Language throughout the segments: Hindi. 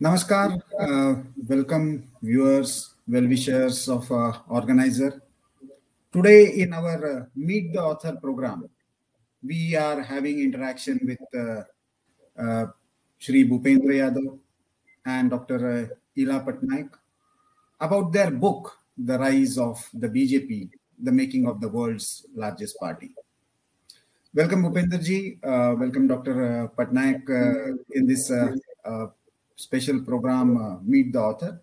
Namaskar, welcome viewers, well-wishers of Organizer. Today in our Meet the Author program, we are having interaction with Shri Bhupendra Yadav and Dr. Ila Patnaik about their book, The Rise of the BJP, The Making of the World's Largest Party. Welcome Bhupendra ji, welcome Dr. Patnaik in this special program, Meet the Author.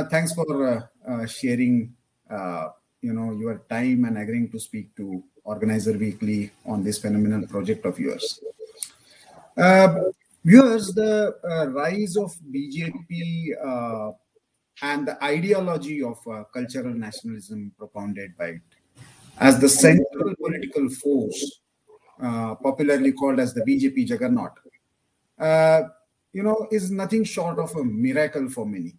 Thanks for sharing, your time and agreeing to speak to Organizer Weekly on this phenomenal project of yours. Viewers, the rise of BJP and the ideology of cultural nationalism propounded by it as the central political force, popularly called as the BJP juggernaut, is nothing short of a miracle for many.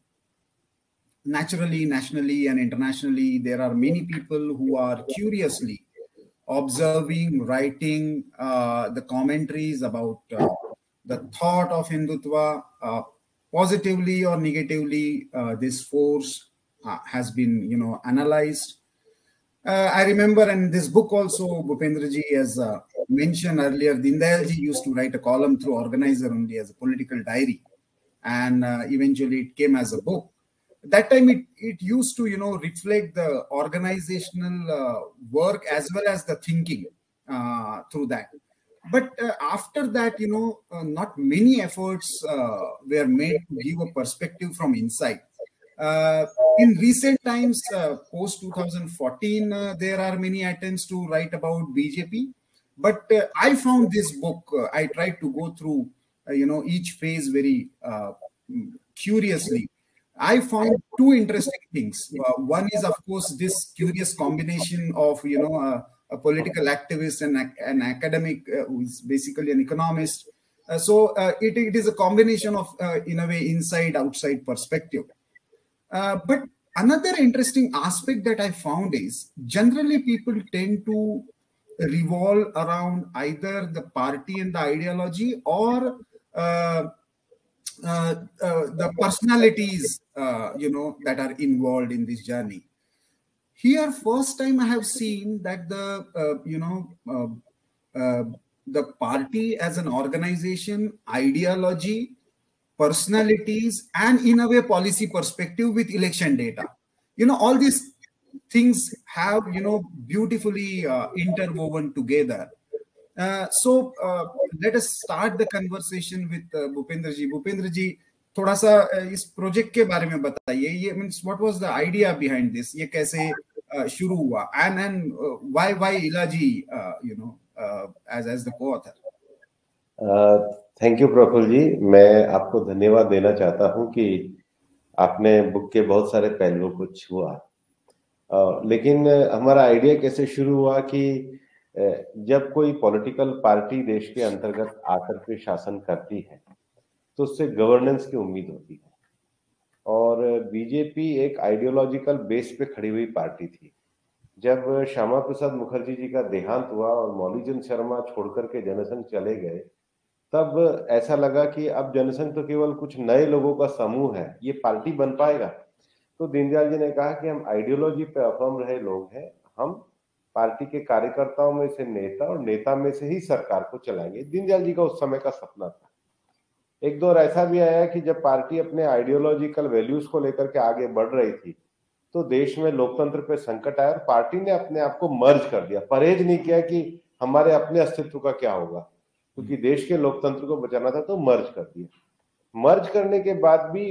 Naturally, nationally and internationally, there are many people who are curiously observing, writing the commentaries about the thought of Hindutva. Positively or negatively, this force has been, analyzed. I remember in this book also, Bhupendra ji, as mentioned earlier, Dindayal ji used to write a column through Organizer only as a political diary, and eventually it came as a book. That time it used to reflect the organizational work as well as the thinking through that. But after that, not many efforts were made to give a perspective from inside. In recent times, post 2014, there are many attempts to write about BJP. But I found this book, I tried to go through, each phase very curiously. I found two interesting things. One is, of course, this curious combination of, a political activist and an academic who is basically an economist. So it is a combination of, in a way, inside-outside perspective. But another interesting aspect that I found is generally people tend to revolve around either the party and the ideology or the personalities, that are involved in this journey. Here, first time I have seen that the party as an organization, ideology, personalities, and in a way policy perspective with election data. All these things have, beautifully interwoven together. So let us start the conversation with Bhupendra ji. Bhupendra ji, थोड़ा सा इस प्रोजेक्ट के बारे में बताइए. ये means what was the idea behind this? ये कैसे शुरू हुआ? And why Ila ji, as the co-author? Thank you Praful ji. मैं आपको धन्यवाद देना चाहता हूं कि आपने बुक के बहुत सारे पहलुओं को छुआ. लेकिन हमारा आइडिया कैसे शुरू हुआ कि जब कोई पॉलिटिकल पार्टी देश के अंतर्गत आकर के शासन करती है तो उससे गवर्नेंस की उम्मीद होती है. और बीजेपी एक आइडियोलॉजिकल बेस पे खड़ी हुई पार्टी थी. जब श्यामा प्रसाद मुखर्जी जी का देहांत हुआ और मौलीचंद शर्मा छोड़कर के जनसंघ चले गए, तब ऐसा लगा कि अब जनसंघ तो केवल कुछ नए लोगों का समूह है, ये पार्टी बन पाएगा? तो दीनदयाल जी ने कहा कि हम आइडियोलॉजी पे अफर्म रहे लोग हैं, हम पार्टी के कार्यकर्ताओं में से नेता और नेता में से ही सरकार को चलाएंगे. दीनदयाल जी का उस समय का सपना था. एक दौर ऐसा भी आया कि जब पार्टी अपने आइडियोलॉजिकल वैल्यूज को लेकर के आगे बढ़ रही थी तो देश में लोकतंत्र पे संकट आया और पार्टी ने अपने आप को मर्ज कर दिया. परहेज नहीं किया कि हमारे अपने अस्तित्व का क्या होगा, क्योंकि देश के लोकतंत्र को बचाना था, तो मर्ज कर दिया. मर्ज करने के बाद भी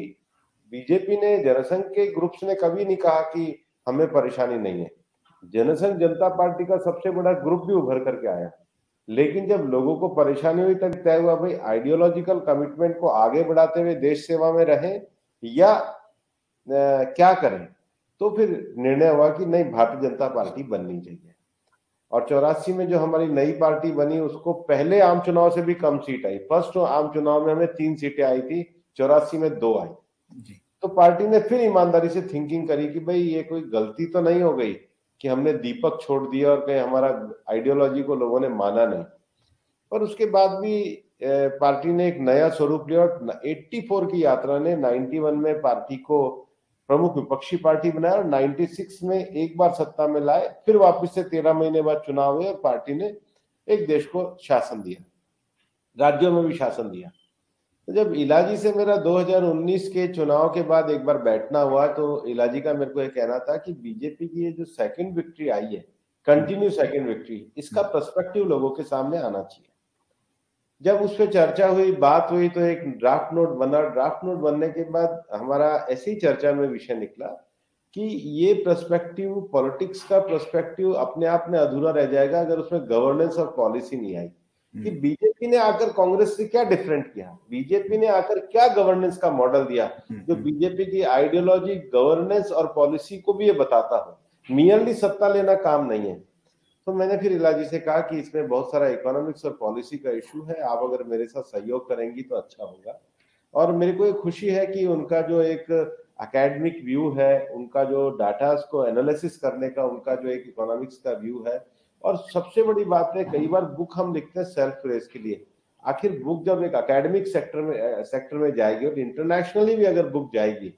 बीजेपी ने, जनसंघ के ग्रुप्स ने कभी नहीं कहा कि हमें परेशानी नहीं है. जनसंघ जनता पार्टी का सबसे बड़ा ग्रुप भी उभर करके आया. लेकिन जब लोगों को परेशानी हुई तब तय हुआ भाई आइडियोलॉजिकल कमिटमेंट को आगे बढ़ाते हुए देश सेवा में रहें या क्या करें. तो फिर निर्णय हुआ कि नहीं, भारतीय जनता पार्टी बननी चाहिए. और 84 में जो हमारी नई पार्टी बनी उसको पहले आम चुनाव से भी कम सीट आई. फर्स्ट आम चुनाव में हमें 3 सीटें आई थी, 84 में 2 आई. तो पार्टी ने फिर ईमानदारी से थिंकिंग करी कि भाई ये कोई गलती तो नहीं हो गई कि हमने दीपक छोड़ दिया और कहीं हमारा आइडियोलॉजी को लोगों ने माना नहीं. पर उसके बाद भी पार्टी ने एक नया स्वरूप लिया और 84 की यात्रा ने 91 में पार्टी को प्रमुख विपक्षी पार्टी बनाया और 96 में एक बार सत्ता में लाए, फिर वापस से 13 महीने बाद चुनाव हुए और पार्टी ने एक देश को शासन दिया, राज्यों में भी शासन दिया। तो जब इलाजी से मेरा 2019 के चुनाव के बाद एक बार बैठना हुआ तो इलाजी का मेरे को ये कहना था कि बीजेपी की ये जो सेकंड विक्ट्री आई है, कंटिन्यू सेकंड विक्ट्री, इसका पर्सपेक्टिव लोगों के सामने आना चाहिए। जब उस पर चर्चा हुई, बात हुई, तो एक ड्राफ्ट नोट बना। ड्राफ्ट नोट बनने के बाद हमारा ऐसी चर्चा में विषय निकला कि ये पर्सपेक्टिव, पॉलिटिक्स का पर्सपेक्टिव अपने आप में अधूरा रह जाएगा अगर उसमें गवर्नेंस और पॉलिसी नहीं आई। कि बीजेपी ने आकर कांग्रेस से क्या डिफरेंट किया, बीजेपी ने आकर क्या गवर्नेंस का मॉडल दिया जो बीजेपी की आइडियोलॉजी, गवर्नेंस और पॉलिसी को भी ये बताता हो। मियरली सत्ता लेना काम नहीं है। तो मैंने फिर इलाजी से कहा कि इसमें बहुत सारा इकोनॉमिक्स और पॉलिसी का इशू है, आप अगर मेरे साथ सहयोग करेंगी तो अच्छा होगा। और मेरे को एक खुशी है कि उनका जो एक एकेडमिक व्यू है, उनका जो डाटा को एनालिसिस करने का उनका जो एक इकोनॉमिक्स का व्यू है, और सबसे बड़ी बात है कई बार बुक हम लिखते हैं सेल्फ प्रेज के लिए, आखिर बुक जब एक एकेडमिक सेक्टर में जाएगी और इंटरनेशनली भी अगर बुक जाएगी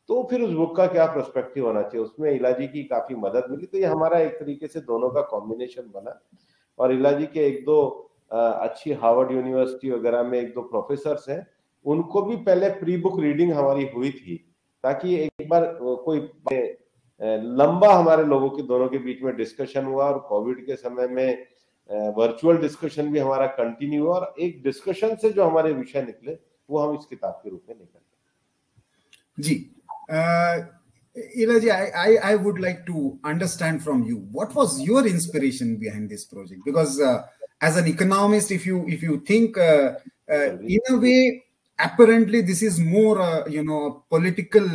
तो फिर उस बुक का क्या पर्सपेक्टिव होना चाहिए, उसमें इलाजी की काफी मदद मिली। तो ये हमारा एक तरीके से दोनों का कॉम्बिनेशन बना। और इलाजी के एक दो अच्छी हार्वर्ड यूनिवर्सिटी वगैरह में एक दो प्रोफेसर्स हैं, उनको भी पहले प्री बुक रीडिंग हमारी हुई थी ताकि एक बार कोई लंबा हमारे लोगों के दोनों के बीच में डिस्कशन हुआ। और कोविड के समय में वर्चुअल डिस्कशन भी हमारा कंटिन्यू हुआ और एक डिस्कशन से जो हमारे विषय निकले वो हम इस किताब के रूप में निकले। जी, Ilaji, I would like to understand from you, what was your inspiration behind this project? Because as an economist, if you think in a way, apparently this is more political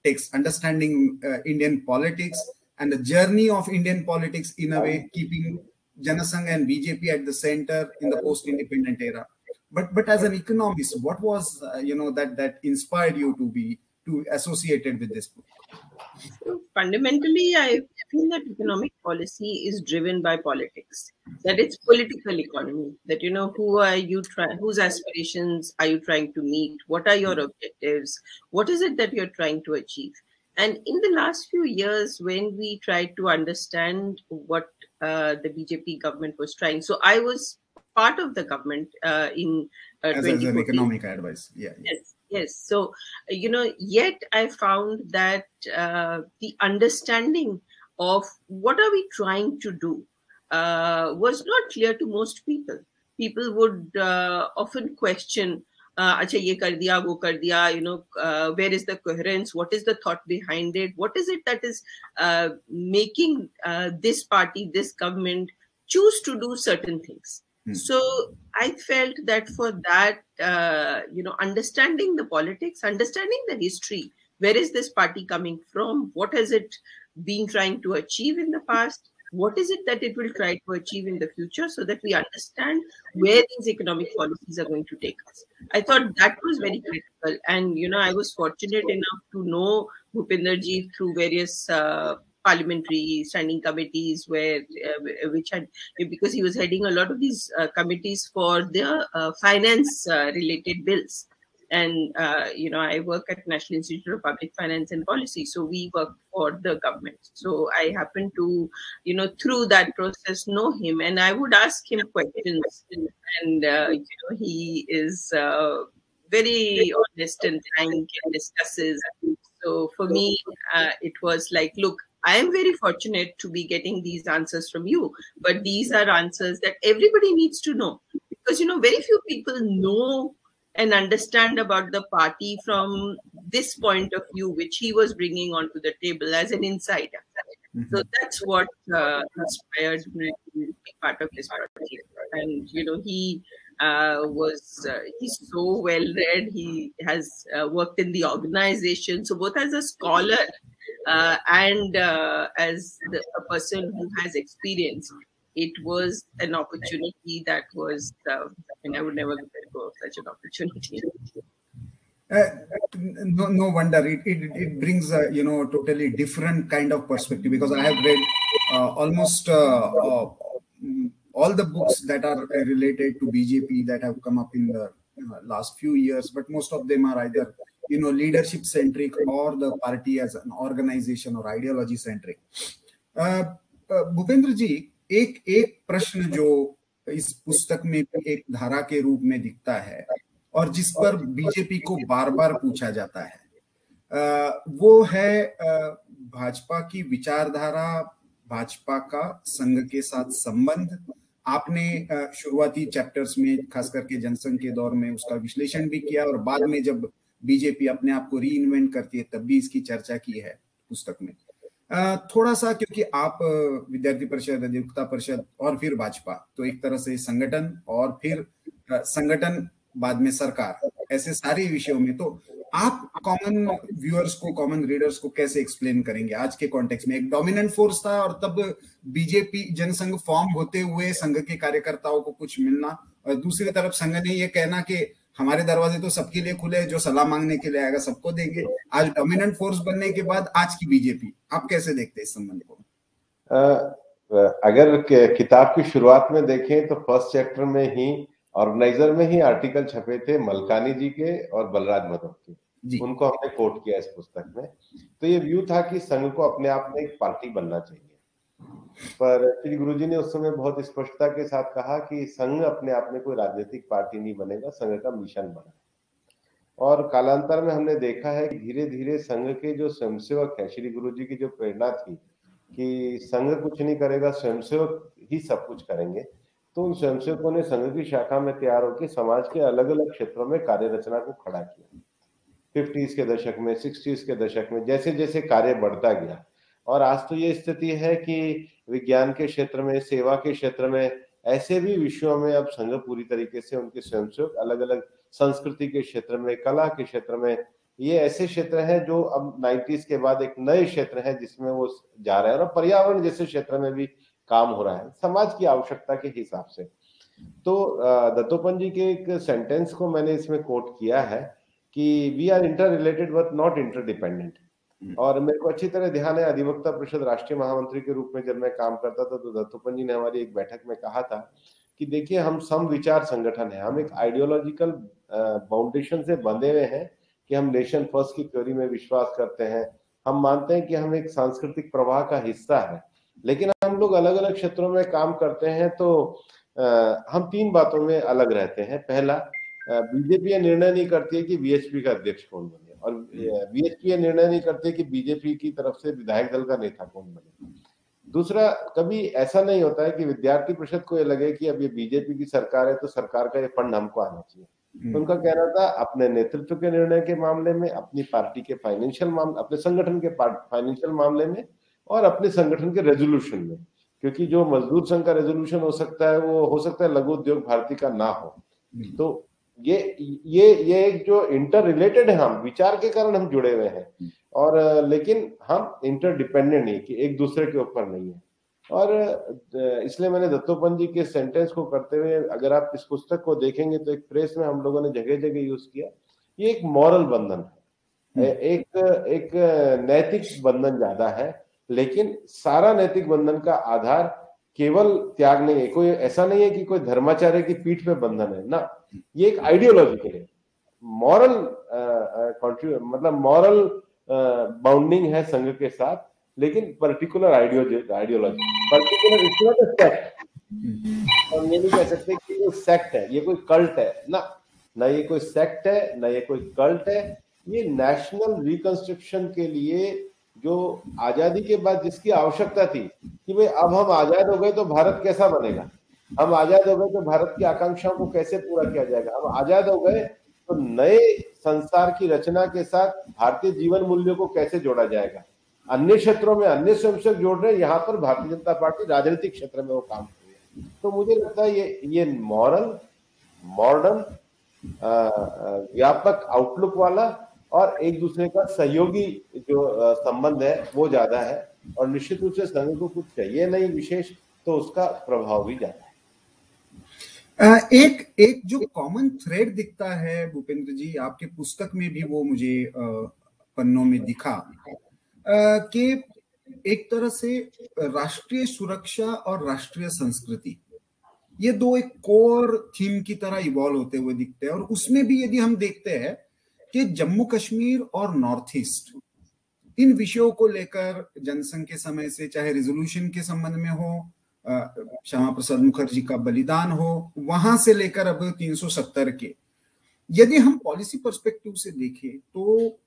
text, understanding Indian politics and the journey of Indian politics in a way, keeping Janasangh and BJP at the center in the post-independent era. But as an economist, what was that inspired you to associated with this book? So fundamentally, I feel that economic policy is driven by politics. That it's political economy. That who are you whose aspirations are you trying to meet? What are your objectives? What is it that you're trying to achieve? And in the last few years, when we tried to understand what the BJP government was trying, so I was part of the government in as an economic advice. Yeah. Yes. So, yet I found that the understanding of what are we trying to do was not clear to most people. People would often question, acha ye kar diya, wo kar diya, where is the coherence? What is the thought behind it? What is it that is making this party, this government choose to do certain things? So I felt that for that, understanding the politics, understanding the history, where is this party coming from? What has it been trying to achieve in the past? What is it that it will try to achieve in the future, so that we understand where these economic policies are going to take us? I thought that was very critical. And, I was fortunate enough to know Bhupinder-ji through various parliamentary standing committees because he was heading a lot of these committees for the finance related bills. And, I work at National Institute of Public Finance and Policy. So we work for the government. So I happen to, through that process, know him. And I would ask him questions. And, he is very honest and frank and discusses. So for me, it was like, look, I am very fortunate to be getting these answers from you, but these are answers that everybody needs to know, because, very few people know and understand about the party from this point of view, which he was bringing onto the table as an insider. Mm-hmm. So that's what inspired me to be part of this project. And, he's so well read. He has worked in the organization. So both as a scholar and as a person who has experience, it was an opportunity that was, I would never let go of such an opportunity. No wonder it brings a totally different kind of perspective, because I have read almost all the books that are related to BJP that have come up in the last few years, but most of them are either leadership centric or the party as an organization or ideology centric. Bhupendra जी, एक प्रश्न जो इस पुस्तक में एक धारा के रूप में दिखता है और जिस पर बीजेपी को बार बार पूछा जाता है, वो है भाजपा की विचारधारा, भाजपा का संघ के साथ संबंध। आपने शुरुआती चैप्टर्स में खास करके जनसंघ के दौर में उसका विश्लेषण भी किया और बाद में जब बीजेपी अपने आप को रीइन्वेंट करती है तब भी इसकी चर्चा की है पुस्तक में। थोड़ा सा, क्योंकि आप विद्यार्थी परिषद, अधिवक्ता परिषद और फिर भाजपा, तो एक तरह से संगठन और फिर संगठन बाद में सरकार, ऐसे सारे विषयों में, तो आप कॉमन व्यूअर्स को, कॉमन रीडर्स को कैसे एक्सप्लेन करेंगे आज के कॉन्टेक्स्ट में? एक डोमिनेंट फोर्स था और तब बीजेपी जनसंघ फॉर्म होते हुए संघ के कार्यकर्ताओं को कुछ मिलना, और दूसरी तरफ संघ ने ये कहना कि हमारे दरवाजे तो सबके लिए खुले, जो सलाह मांगने के लिए आएगा सबको देंगे। आज डोमिनेंट फोर्स बनने के बाद आज की बीजेपी, आप कैसे देखते हैं इस संबंध को? अगर किताब की शुरुआत में देखें तो फर्स्ट चैप्टर में ही, ऑर्गेनाइजर में ही आर्टिकल छपे थे मलकानी जी के और बलराज मधव के, उनको हमने कोट किया इस पुस्तक में। तो ये व्यू था कि संघ को अपने आप में एक पार्टी बनना चाहिए, पर श्री गुरुजी ने उस समय बहुत स्पष्टता के साथ कहा कि संघ अपने आप में कोई राजनीतिक पार्टी नहीं बनेगा, संघ का मिशन बना। और कालांतर में हमने देखा है कि धीरे धीरे संघ के जो स्वयंसेवक है, श्री गुरुजी की जो प्रेरणा थी कि संघ कुछ नहीं करेगा, स्वयंसेवक ही सब कुछ करेंगे, तो उन स्वयंसेवकों ने संघ की शाखा में तैयार होकर समाज के अलग अलग क्षेत्रों में कार्य रचना को खड़ा किया। 50s के दशक में, 60s के दशक में, जैसे जैसे कार्य बढ़ता गया, और आज तो ये स्थिति है कि विज्ञान के क्षेत्र में, सेवा के क्षेत्र में, ऐसे भी विषयों में अब संघ पूरी तरीके से उनके स्वयंसेवक अलग अलग, संस्कृति के क्षेत्र में, कला के क्षेत्र में, ये ऐसे क्षेत्र हैं जो अब 90s के बाद एक नए क्षेत्र है जिसमें वो जा रहे हैं, और पर्यावरण जैसे क्षेत्र में भी काम हो रहा है समाज की आवश्यकता के हिसाब से। तो दत्तोपंत जी के एक सेंटेंस को मैंने इसमें कोट किया है कि we are interrelated but not interdependent. और मेरे को अच्छी तरह ध्यान है, अधिवक्ता परिषद राष्ट्रीय महामंत्री के रूप में जब मैं काम करता था तो दत्तोपंत जी ने हमारी एक बैठक में कहा था कि देखिए, हम सम विचार संगठन है, हम एक आइडियोलॉजिकल फाउंडेशन से बंधे हुए हैं कि हम नेशन फर्स्ट की थ्योरी में विश्वास करते हैं, हम मानते हैं कि हम एक सांस्कृतिक प्रवाह का हिस्सा है, लेकिन हम लोग अलग अलग क्षेत्रों में काम करते हैं। तो हम 3 बातों में अलग रहते हैं। पहला, बीजेपी ये निर्णय नहीं करती है कि वीएचपी का अध्यक्ष कौन बने, और वीएचपी ये निर्णय नहीं करती है कि बीजेपी की तरफ से विधायक दल का नेता कौन बने। दूसरा, कभी ऐसा नहीं होता है कि विद्यार्थी परिषद को ये लगे कि अब ये बीजेपी की सरकार है तो सरकार का ये फंड हमको आना चाहिए। उनका कहना था अपने नेतृत्व के निर्णय के मामले में, अपनी पार्टी के फाइनेंशियल मामले, अपने संगठन के फाइनेंशियल मामले में, और अपने संगठन के रेजोल्यूशन में, क्योंकि जो मजदूर संघ का रेजोल्यूशन हो सकता है वो हो सकता है लघु उद्योग भारती का ना हो। तो ये एक जो इंटर रिलेटेड है, हम विचार के कारण हम जुड़े हुए हैं, और लेकिन हम इंटरडिपेंडेंट नहीं, कि एक दूसरे के ऊपर नहीं है। और इसलिए मैंने दत्तोपंत जी के सेंटेंस को करते हुए, अगर आप इस पुस्तक को देखेंगे तो एक प्रेस में हम लोगों ने जगह जगह यूज किया, ये एक मॉरल बंधन है, एक नैतिक बंधन ज्यादा है, लेकिन सारा नैतिक बंधन का आधार केवल त्याग नहीं है। कोई ऐसा नहीं है कि कोई धर्माचार्य की पीठ पे बंधन है ना, ये एक आइडियोलॉजिकल है, मॉरल मतलब मॉरल बाउंडिंग है संघ के साथ, लेकिन particular ideology, particular it's not a sect. हम ये नहीं कह सकते कि ये सेक्ट है, ये कोई कल्ट है ना ये कोई सेक्ट है, ना ये कोई कल्ट है। ये नेशनल रिकंस्ट्रक्शन के लिए जो आजादी के बाद जिसकी आवश्यकता थी कि भाई अब हम आजाद हो गए तो भारत कैसा बनेगा, हम आजाद हो गए तो भारत की आकांक्षाओं को कैसे पूरा किया जाएगा, हम आजाद हो गए तो नए संसार की रचना के साथ भारतीय जीवन मूल्यों को कैसे जोड़ा जाएगा। अन्य क्षेत्रों में अन्य स्वयंसेवक जोड़ रहे हैं, यहाँ पर भारतीय जनता पार्टी राजनीतिक क्षेत्र में वो काम कर रही है। तो मुझे लगता है ये मॉरल, मॉडर्न, व्यापक आउटलुक वाला और एक दूसरे का सहयोगी जो संबंध है वो ज्यादा है, और निश्चित रूप से संघ को कुछ चाहिए नहीं विशेष, तो उसका प्रभाव भी ज्यादा है। एक जो कॉमन थ्रेड दिखता है भूपेंद्र जी आपके पुस्तक में भी, वो मुझे पन्नों में दिखा कि एक तरह से राष्ट्रीय सुरक्षा और राष्ट्रीय संस्कृति ये दो एक कोर थीम की तरह इवॉल्व होते हुए दिखते हैं। और उसमें भी यदि हम देखते हैं कि जम्मू कश्मीर और नॉर्थ ईस्ट, इन विषयों को लेकर जनसंघ के समय से, चाहे रिजोल्यूशन के संबंध में हो, श्यामा प्रसाद मुखर्जी का बलिदान हो, वहां से लेकर अब 370 के, यदि हम पॉलिसी पर्सपेक्टिव से देखें तो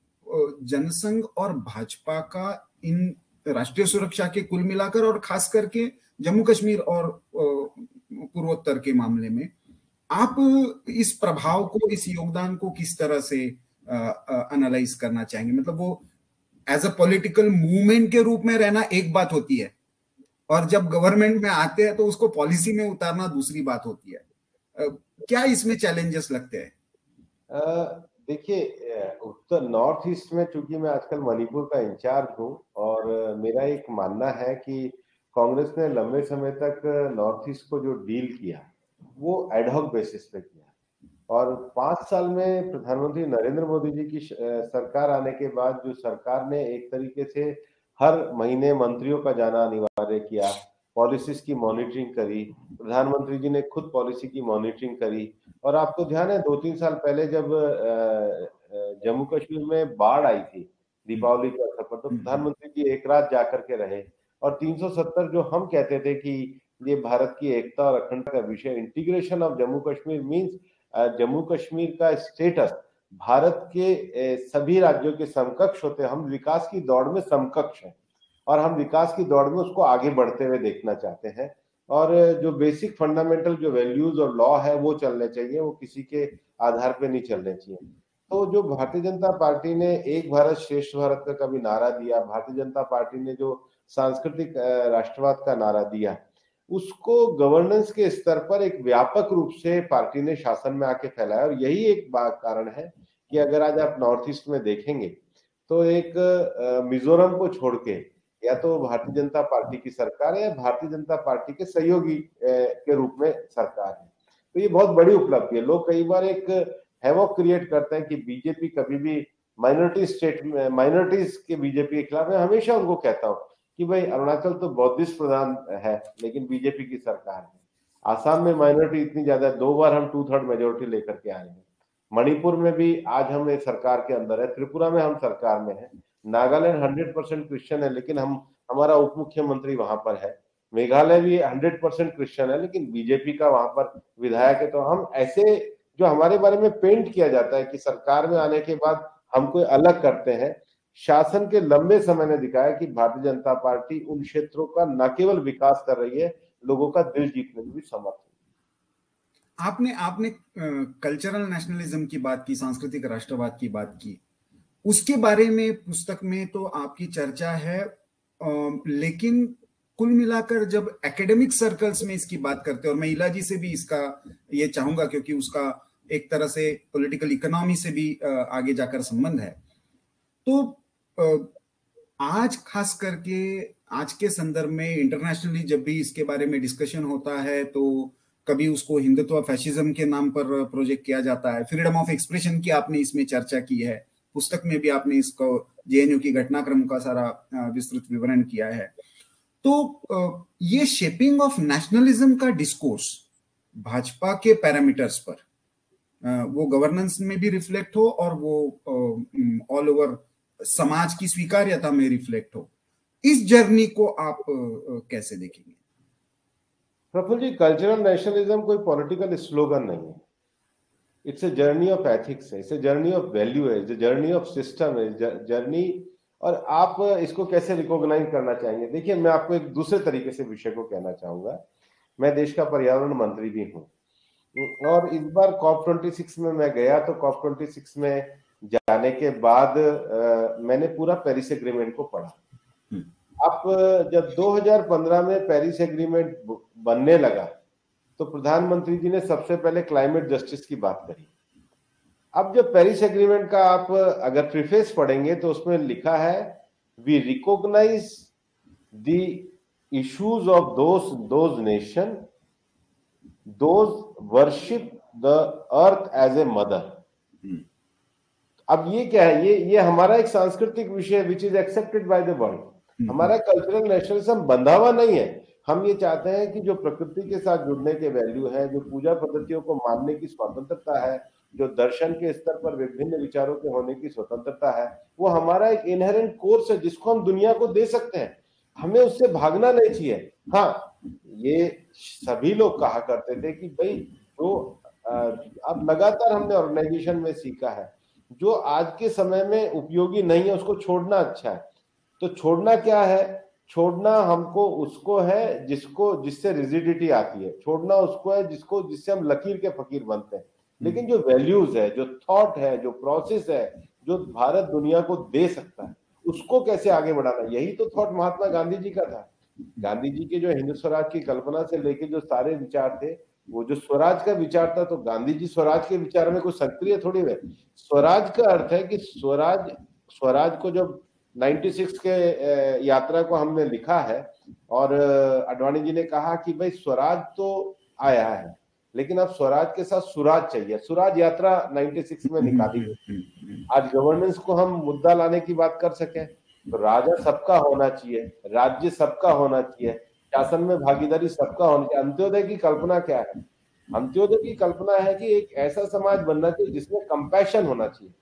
जनसंघ और भाजपा का इन राष्ट्रीय सुरक्षा के कुल मिलाकर और खास करके जम्मू कश्मीर और पूर्वोत्तर के मामले में आप इस प्रभाव को, इस योगदान को किस तरह से एनालाइज करना चाहेंगे? मतलब वो एज अ पॉलिटिकल मूवमेंट के रूप में रहना एक बात होती है, और जब गवर्नमेंट में आते हैं तो उसको पॉलिसी में उतारना दूसरी बात होती है। क्या इसमें चैलेंजेस लगते हैं? देखिए, उत्तर नॉर्थ ईस्ट में चूंकि मैं आजकल मणिपुर का इंचार्ज हूँ, और मेरा एक मानना है कि कांग्रेस ने लंबे समय तक नॉर्थ ईस्ट को जो डील किया वो एडहॉक बेसिस पे किया, और 5 साल में प्रधानमंत्री नरेंद्र मोदी जी की सरकार आने के बाद जो सरकार ने एक तरीके से हर महीने मंत्रियों का जाना अनिवार्य किया, पॉलिसीज की मॉनिटरिंग करी, प्रधानमंत्री जी ने खुद पॉलिसी की मॉनिटरिंग करी। और आपको ध्यान है 2-3 साल पहले जब जम्मू कश्मीर में बाढ़ आई थी दीपावली के अवसर पर, तो प्रधानमंत्री जी एक रात जाकर के रहे, और 370 जो हम कहते थे कि ये भारत की एकता और अखंडता का विषय, integration of Jammu Kashmir means Jammu Kashmir का स्टेटस भारत के सभी राज्यों के समकक्ष होते हैं। हम विकास की दौड़ में समकक्ष हैं, और हम विकास की दौड़ में उसको आगे बढ़ते हुए देखना चाहते हैं, और जो बेसिक फंडामेंटल जो वैल्यूज और लॉ है वो चलने चाहिए, वो किसी के आधार पे नहीं चलने चाहिए। तो जो भारतीय जनता पार्टी ने एक भारत श्रेष्ठ भारत का कभी नारा दिया, भारतीय जनता पार्टी ने जो सांस्कृतिक राष्ट्रवाद का नारा दिया, उसको गवर्नेंस के स्तर पर एक व्यापक रूप से पार्टी ने शासन में आके फैलाया। और यही एक कारण है कि अगर आज आप नॉर्थ ईस्ट में देखेंगे तो एक मिजोरम को छोड़ के या तो भारतीय जनता पार्टी की सरकार है या भारतीय जनता पार्टी के सहयोगी के रूप में सरकार है। तो ये बहुत बड़ी उपलब्धि है। लोग कई बार एक हैवॉक क्रिएट करते हैं कि बीजेपी कभी भी माइनॉरिटीज के बीजेपी के खिलाफ। मैं हमेशा उनको कहता हूँ कि भाई अरुणाचल तो बौद्धिस्ट प्रधान है लेकिन बीजेपी की सरकार है, आसाम में माइनॉरिटी इतनी ज्यादा है, 2 बार हम 2/3 मेजोरिटी लेकर के आए हैं, मणिपुर में भी आज हम एक सरकार के अंदर है, त्रिपुरा में हम सरकार में है, नागालैंड 100% क्रिश्चियन है लेकिन हमारा उप मुख्यमंत्री वहां पर है, मेघालय भी 100% क्रिश्चियन है लेकिन बीजेपी का वहां पर विधायक है। तो हम ऐसे जो हमारे बारे में पेंट किया जाता है कि सरकार में आने के बाद हम कोई अलग करते हैं, शासन के लंबे समय ने दिखाया कि भारतीय जनता पार्टी उन क्षेत्रों का न केवल विकास कर रही है, लोगों का दिल जीतने में भी समर्थ है। आपने कल्चरल नेशनलिज्म की बात की, सांस्कृतिक राष्ट्रवाद की बात की, उसके बारे में पुस्तक में तो आपकी चर्चा है, लेकिन कुल मिलाकर जब एकेडमिक सर्कल्स में इसकी बात करते हैं, और मैं इलाजी से भी इसका ये चाहूंगा क्योंकि उसका एक तरह से पॉलिटिकल इकोनॉमी से भी आगे जाकर संबंध है, तो आज खास करके आज के संदर्भ में इंटरनेशनली जब भी इसके बारे में डिस्कशन होता है तो कभी उसको हिंदुत्व फैशिज्म के नाम पर प्रोजेक्ट किया जाता है, फ्रीडम ऑफ एक्सप्रेशन की आपने इसमें चर्चा की है, पुस्तक में भी आपने इसको जेएनयू की घटनाक्रम का सारा विस्तृत विवरण किया है। तो ये शेपिंग ऑफ नेशनलिज्म का डिस्कोर्स भाजपा के पैरामीटर्स पर वो गवर्नेंस में भी रिफ्लेक्ट हो और वो ऑल ओवर समाज की स्वीकार्यता में रिफ्लेक्ट हो, इस जर्नी को आप कैसे देखेंगे? प्रफुल्ल जी, कल्चरल नेशनलिज्म कोई पॉलिटिकल स्लोगन नहीं है, it's a journey of ethics है, it's a journey of value है, it's a journey of system है, जर्नी। और आप इसको कैसे रिकॉग्नाइज करना चाहेंगे? देखिए, मैं आपको एक दूसरे तरीके से विषय को कहना चाहूंगा। मैं देश का पर्यावरण मंत्री भी हूँ, और इस बार COP26 में मैं गया, तो COP26 में जाने के बाद मैंने पूरा पेरिस एग्रीमेंट को पढ़ा। अब जब 2015 में पेरिस एग्रीमेंट बनने लगा तो प्रधानमंत्री जी ने सबसे पहले क्लाइमेट जस्टिस की बात करी। अब जब पेरिस एग्रीमेंट का आप अगर प्रीफेस पढ़ेंगे तो उसमें लिखा है, we recognise the issues of those nation those worship the earth as a mother. अब ये क्या है? ये हमारा एक सांस्कृतिक विषय which is accepted by the world. हमारा कल्चरल नेशनलिज्म बंधा हुआ नहीं है, हम ये चाहते हैं कि जो प्रकृति के साथ जुड़ने के वैल्यू है, जो पूजा पद्धतियों को मानने की स्वतंत्रता है, जो दर्शन के स्तर पर विभिन्न विचारों के होने की स्वतंत्रता है, वो हमारा एक इनहेरेंट कोर्स है जिसको हम दुनिया को दे सकते हैं। हमें उससे भागना नहीं चाहिए। हाँ, ये सभी लोग कहा करते थे कि भाई जो अब लगातार हमने ऑर्गेनाइजेशन में सीखा है, जो आज के समय में उपयोगी नहीं है उसको छोड़ना अच्छा है। तो छोड़ना क्या है? छोड़ना हमको उसको है जिससे रिजिडिटी आती है, छोड़ना उसको है जिससे हम लकीर के फकीर बनते हैं। लेकिन जो वैल्यूज है, जो थॉट है, जो प्रोसेस है, जो भारत दुनिया को दे सकता है, उसको कैसे आगे बढ़ाना, यही तो थॉट महात्मा गांधी जी का था। गांधी जी के जो हिंदू स्वराज की कल्पना से लेके जो सारे विचार थे, वो जो स्वराज का विचार था, तो गांधी जी स्वराज के विचार में कोई सक्रिय थोड़ी हुए। स्वराज का अर्थ है कि स्वराज को जब 96 के यात्रा को हमने लिखा है और अडवाणी जी ने कहा कि भाई स्वराज तो आया है, लेकिन अब स्वराज के साथ सुराज चाहिए। सुराज यात्रा 96 में निकाली गई। आज गवर्नेंस को हम मुद्दा लाने की बात कर सके तो राजा सबका होना चाहिए, राज्य सबका होना चाहिए, शासन में भागीदारी सबका होना चाहिए। अंत्योदय की कल्पना क्या है? अंत्योदय की कल्पना है कि एक ऐसा समाज बनना चाहिए जिसमें कंपैशन होना चाहिए।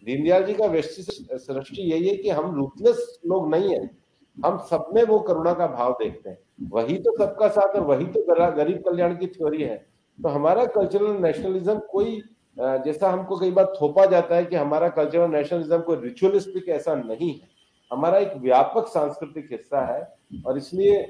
दीनदयाल जी का वैश्विक सृष्टि यही है कि हम रूथलेस लोग नहीं है, हम सब में वो करुणा का भाव देखते हैं। वही तो सबका साथ और वही तो गरीब कल्याण की थ्योरी है। तो हमारा कल्चरल नेशनलिज्म कोई जैसा हमको कई बार थोपा जाता है कि हमारा कल्चरल नेशनलिज्म कोई रिचुअलिस्टिक, ऐसा नहीं है। हमारा एक व्यापक सांस्कृतिक हिस्सा है और इसलिए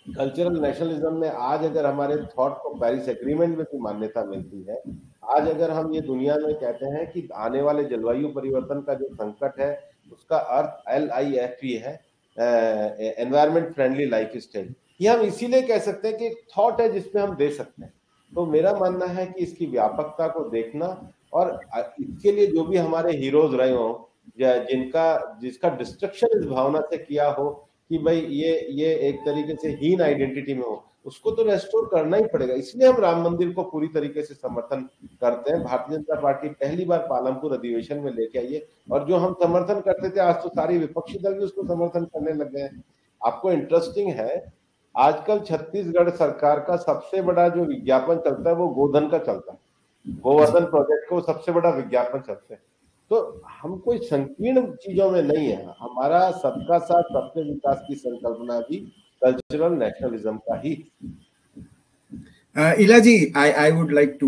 कल्चरल नेशनलिज्म में आज अगर हमारे थॉट को पेरिस एग्रीमेंट में भी मान्यता मिलती है, आज अगर हम ये दुनिया में कहते हैं कि आने वाले जलवायु परिवर्तन का जो संकट है उसका अर्थ LIFE है, एनवायरमेंट फ्रेंडली लाइफ स्टाइल, ये हम इसीलिए कह सकते हैं कि एक थॉट है जिसपे हम दे सकते हैं। तो मेरा मानना है कि इसकी व्यापकता को देखना और इसके लिए जो भी हमारे हीरोज रहे हो, जिसका डिस्ट्रक्शन इस भावना से किया हो कि भाई ये एक तरीके से हीन आइडेंटिटी में हो, उसको तो रेस्टोर करना ही पड़ेगा। इसलिए हम राम मंदिर को पूरी तरीके से समर्थन करते हैं। भारतीय जनता पार्टी पहली बार पालमपुर अधिवेशन में लेके आई है और जो हम समर्थन करते थे आज तो सारी विपक्षी दल भी उसको समर्थन करने लग गए हैं। आपको इंटरेस्टिंग है, आजकल छत्तीसगढ़ सरकार का सबसे बड़ा जो विज्ञापन चलता है वो गोधन का चलता है, गोवर्धन प्रोजेक्ट को सबसे बड़ा विज्ञापन चलता है। तो हम कोई संकीर्ण चीजों में नहीं है, हमारा सबका साथ सबके विकास की संकल्पना भी कल्चरल नेशनलिज्म का ही। Ila ji, I would like to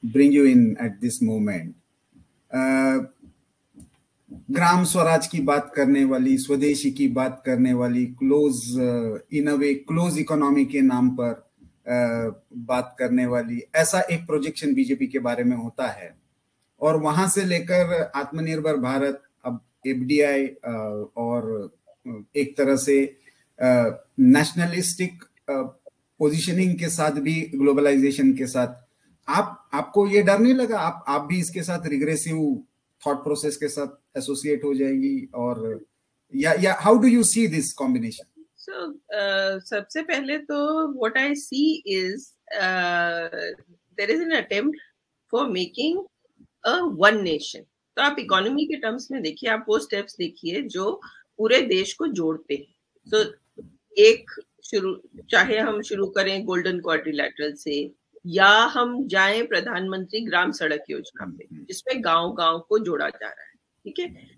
bring you in at this moment. Gram Swaraj की बात करने वाली, स्वदेशी की बात करने वाली, close in a way close economy के नाम पर बात करने वाली, ऐसा एक प्रोजेक्शन बीजेपी के बारे में होता है। और वहां से लेकर आत्मनिर्भर भारत, अब FDI और एक तरह से नेशनलिस्टिक पोजीशनिंग के साथ भी, ग्लोबलाइजेशन के साथ, आपको ये डर नहीं लगा आप भी इसके साथ रिग्रेसिव थॉट प्रोसेस के साथ एसोसिएट हो जाएंगी? और या how do you see this combination? So सबसे पहले तो what I see is there is an attempt for making a one nation. तो आप इकोनॉमी के टर्म्स में देखिए, आप वो स्टेप्स देखिए जो पूरे देश को जोड़ते हैं। तो चाहे हम शुरू करें गोल्डन क्वाड्रिलैटरल से, या हम जाएं प्रधानमंत्री ग्राम सड़क योजना पे जिसमें गांव-गांव को जोड़ा जा रहा है, ठीक है।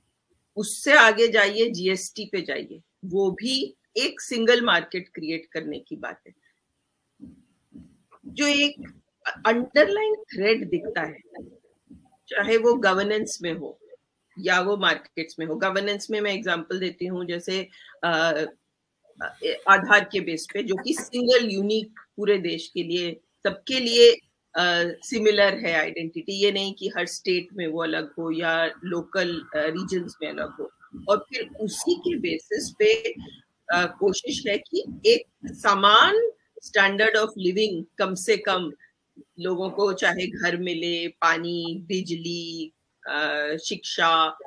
उससे आगे जाइए, GST पे जाइए, वो भी एक सिंगल मार्केट क्रिएट करने की बात है। जो एक अंडरलाइन थ्रेड दिखता है, चाहे वो गवर्नेंस में हो या वो मार्केट्स में हो। गवर्नेंस में मैं एग्जांपल देती हूँ, जैसे आधार के बेस पे, जो कि सिंगल यूनिक पूरे देश के लिए, सबके लिए सिमिलर है आइडेंटिटी। ये नहीं कि हर स्टेट में वो अलग हो या लोकल रीजन्स में अलग हो। और फिर उसी के बेसिस पे कोशिश है कि एक समान स्टैंडर्ड ऑफ लिविंग कम से कम लोगों को, चाहे घर मिले, पानी, बिजली, शिक्षा,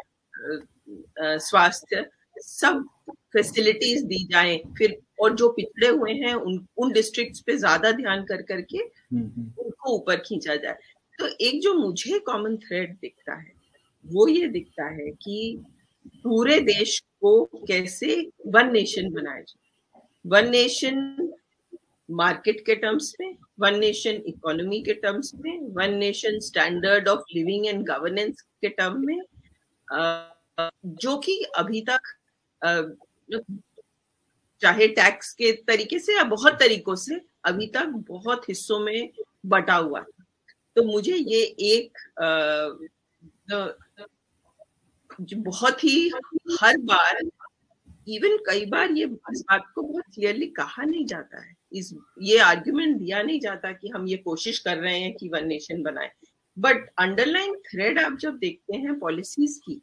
स्वास्थ्य, सब फैसिलिटीज दी जाएं। फिर और जो पिछड़े हुए हैं उन डिस्ट्रिक्ट्स पे ज्यादा ध्यान करके उनको ऊपर खींचा जाए। तो एक जो मुझे कॉमन थ्रेड दिखता है वो ये दिखता है कि पूरे देश को कैसे वन नेशन बनाया जाए। वन नेशन मार्केट के टर्म्स में, वन नेशन इकोनॉमी के टर्म्स में, one nation standard of living and governance के टर्म में, जो कि अभी तक चाहे टैक्स के तरीके से या बहुत तरीकों से अभी तक बहुत हिस्सों में बटा हुआ है। तो मुझे ये एक जो बहुत ही हर बार इवन कई बार ये इस बात को बहुत क्लियरली कहा नहीं जाता है, ये आर्ग्यूमेंट दिया नहीं जाता कि हम ये कोशिश कर रहे हैं कि वन नेशन बनाए, बट अंडरलाइन थ्रेड आप जब देखते हैं पॉलिसीज की,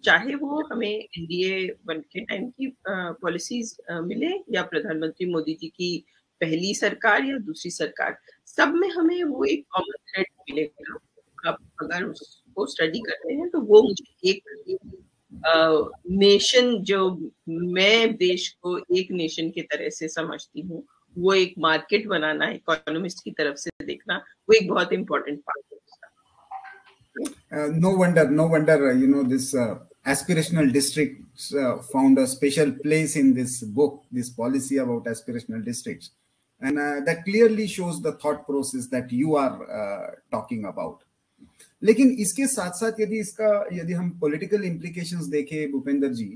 चाहे वो हमें एनडीए वन के टाइम की पॉलिसीज मिले या प्रधानमंत्री मोदी जी की पहली सरकार या दूसरी सरकार, सब में हमें वो एक कॉमन थ्रेड मिलेगा। आप अगर उसको स्टडी करते हैं तो वो मुझे एक नेशन, जो मैं देश को एक नेशन की तरह से समझती हूँ, वो एक मार्केट बनाना, इकोनॉमिस्ट की तरफ से देखना, वो एक बहुत इंपॉर्टेंट पार्ट है उसका। No wonder, this aspirational districts found a special place in this book, this policy about aspirational districts. And that clearly shows the thought process that you are talking about. लेकिन इसके साथ साथ यदि हम पॉलिटिकल इम्प्लीकेशंस देखें भूपेंद्र जी,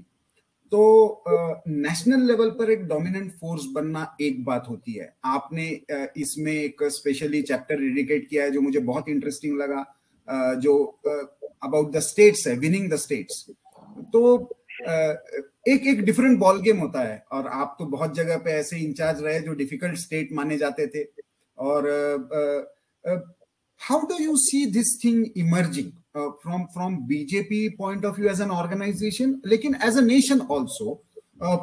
तो नेशनल लेवल पर एक डोमिनेंट फोर्स बनना एक बात होती है। आपने इसमें एक स्पेशली चैप्टर डेडिकेट किया है जो मुझे बहुत इंटरेस्टिंग लगा, जो अबाउट द स्टेट्स है, विनिंग द स्टेट्स। तो एक डिफरेंट बॉल गेम होता है, और आप तो बहुत जगह पे ऐसे इंचार्ज रहे जो डिफिकल्ट स्टेट माने जाते थे। और how do you see this thing emerging from BJP point of view as an organization, lekin as a nation also,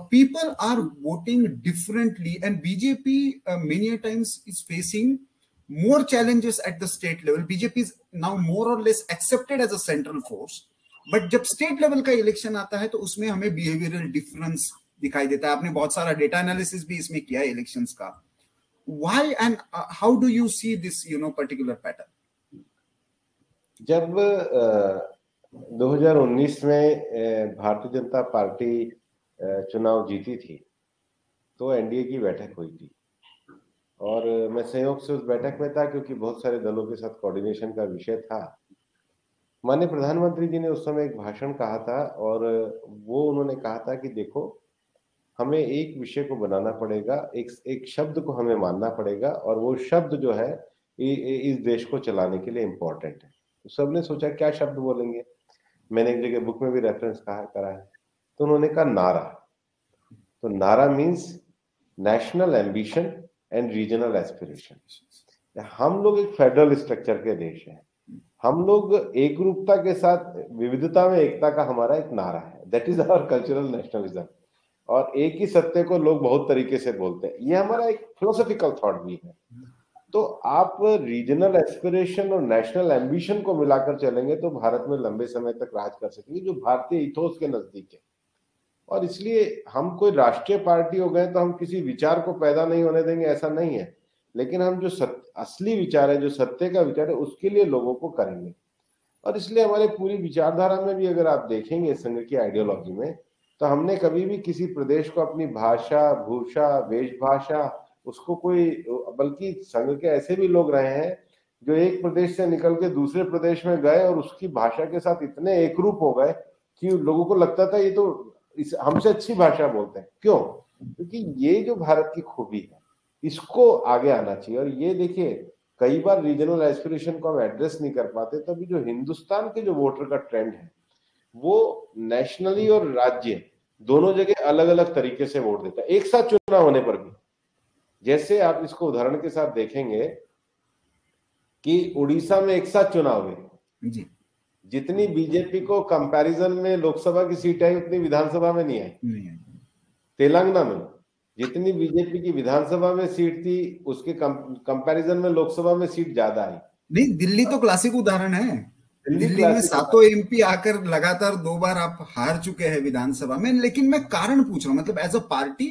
people are voting differently, and BJP many a times is facing more challenges at the state level. BJP is now more or less accepted as a central force, but जब state level का election आता है तो उसमें हमें behavioral difference दिखाई देता है। आपने बहुत सारा data analysis भी इसमें किया है elections का। Why and how do you see this, particular pattern? जब 2019 में भारतीय जनता पार्टी चुनाव जीती थी तो एनडीए की बैठक हुई थी, और मैं संयोग से उस बैठक में था क्योंकि बहुत सारे दलों के साथ कोऑर्डिनेशन का विषय था। माननीय प्रधानमंत्री जी ने उस समय एक भाषण कहा था, और वो उन्होंने कहा था कि देखो, हमें एक विषय को बनाना पड़ेगा, एक शब्द को हमें मानना पड़ेगा, और वो शब्द जो है इस देश को चलाने के लिए इम्पोर्टेंट है। तो सबने सोचा क्या शब्द बोलेंगे। मैंने एक जगह बुक में भी रेफरेंस करा है, तो उन्होंने कहा नारा। तो नारा means national ambition and regional aspiration. हम लोग एक फेडरल स्ट्रक्चर के देश हैं, हम लोग एक रूपता के साथ विविधता में एकता का हमारा एक नारा है, that is our cultural nationalism. और एक ही सत्य को लोग बहुत तरीके से बोलते हैं, ये हमारा एक फिलोसॉफिकल थॉट भी है। तो आप रीजनल एस्पिरेशन और नेशनल एम्बिशन को मिलाकर चलेंगे तो भारत में लंबे समय तक राज कर सकेंगे, जो भारतीय इथोस के नजदीक है। और इसलिए हम कोई राष्ट्रीय पार्टी हो गए तो हम किसी विचार को पैदा नहीं होने देंगे, ऐसा नहीं है, लेकिन हम जो असली विचार है, जो सत्य का विचार है, उसके लिए लोगों को करेंगे। और इसलिए हमारे पूरी विचारधारा में भी अगर आप देखेंगे संघ की आइडियोलॉजी में, तो हमने कभी भी किसी प्रदेश को अपनी भाषा, भूषा, वेशभाषा उसको कोई, बल्कि संघ के ऐसे भी लोग रहे हैं जो एक प्रदेश से निकल के दूसरे प्रदेश में गए और उसकी भाषा के साथ इतने एकरूप हो गए कि लोगों को लगता था ये तो हमसे अच्छी भाषा बोलते हैं। क्यों? क्योंकि ये जो भारत की खूबी है, इसको आगे आना चाहिए। और ये देखिए, कई बार रीजनल एस्पिरेशन को हम एड्रेस नहीं कर पाते, तभी जो हिंदुस्तान के जो वोटर का ट्रेंड है वो नेशनली और राज्य दोनों जगह अलग अलग तरीके से वोट देता है एक साथ चुनाव होने पर भी। जैसे आप इसको उदाहरण के साथ देखेंगे कि उड़ीसा में एक साथ चुनाव हुए जी, जितनी बीजेपी को कंपैरिजन में लोकसभा की सीट आई उतनी विधानसभा में नहीं आई। तेलंगाना में जितनी बीजेपी की विधानसभा में सीट थी उसके कंपैरिजन में लोकसभा में सीट ज्यादा आई। नहीं, दिल्ली तो क्लासिक उदाहरण है। दिल्ली में 7 एमपी आकर लगातार 2 बार आप हार चुके हैं विधानसभा में। लेकिन मैं कारण पूछ रहा हूँ, मतलब as a party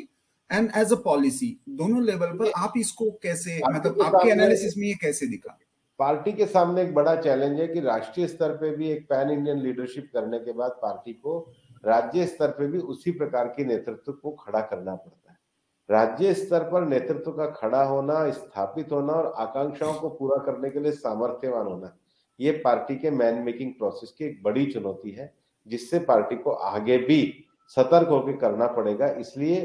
and as a policy, दोनों लेवल पर आप इसको कैसे, मतलब आपके एनालिसिस में ये कैसे दिखा? पार्टी के सामने एक बड़ा चैलेंज है कि राष्ट्रीय स्तर पे भी एक पैन इंडियन लीडरशिप करने के बाद पार्टी को राज्य स्तर पे भी उसी प्रकार के नेतृत्व को खड़ा करना पड़ता है। राज्य स्तर पर नेतृत्व का खड़ा होना, स्थापित होना और आकांक्षाओं को पूरा करने के लिए सामर्थ्यवान होना, ये पार्टी के मैन मेकिंग प्रोसेस की एक बड़ी चुनौती है, जिससे पार्टी को आगे भी सतर्क होकर करना पड़ेगा। इसलिए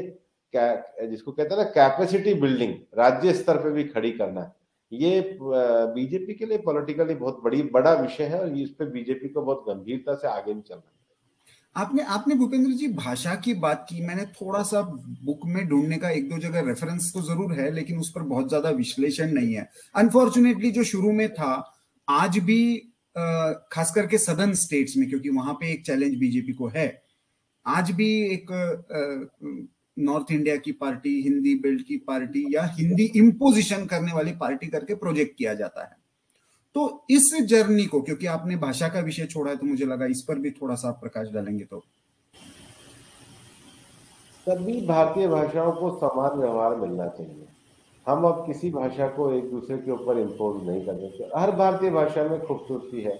जिसको कहते हैं ना कैपेसिटी बिल्डिंग, राज्य स्तर पे भी खड़ी करना, ये बीजेपी के लिए पॉलिटिकली बहुत बड़ा विषय है और इस पे बीजेपी को बहुत गंभीरता से आगे भी चलना है। आपने भूपेंद्र जी भाषा की बात की। मैंने थोड़ा सा बुक में ढूंढने का एक दो जगह रेफरेंस तो जरूर है, लेकिन उस पर बहुत ज्यादा विश्लेषण नहीं है। अनफॉर्चुनेटली जो शुरू में था, आज भी खास करके सदर्न स्टेट्स में, क्योंकि वहां पे एक चैलेंज बीजेपी को है, आज भी एक नॉर्थ इंडिया की पार्टी, हिंदी बेल्ट की पार्टी या हिंदी इम्पोजिशन करने वाली पार्टी करके प्रोजेक्ट किया जाता है। तो इस जर्नी को, क्योंकि आपने भाषा का विषय छोड़ा है, तो मुझे लगा इस पर भी थोड़ा सा प्रकाश डालेंगे। तो सभी भारतीय भाषाओं को समान व्यवहार मिलना चाहिए। हम अब किसी भाषा को एक दूसरे के ऊपर इम्पोज नहीं कर सकते। हर भारतीय भाषा में खूबसूरती है।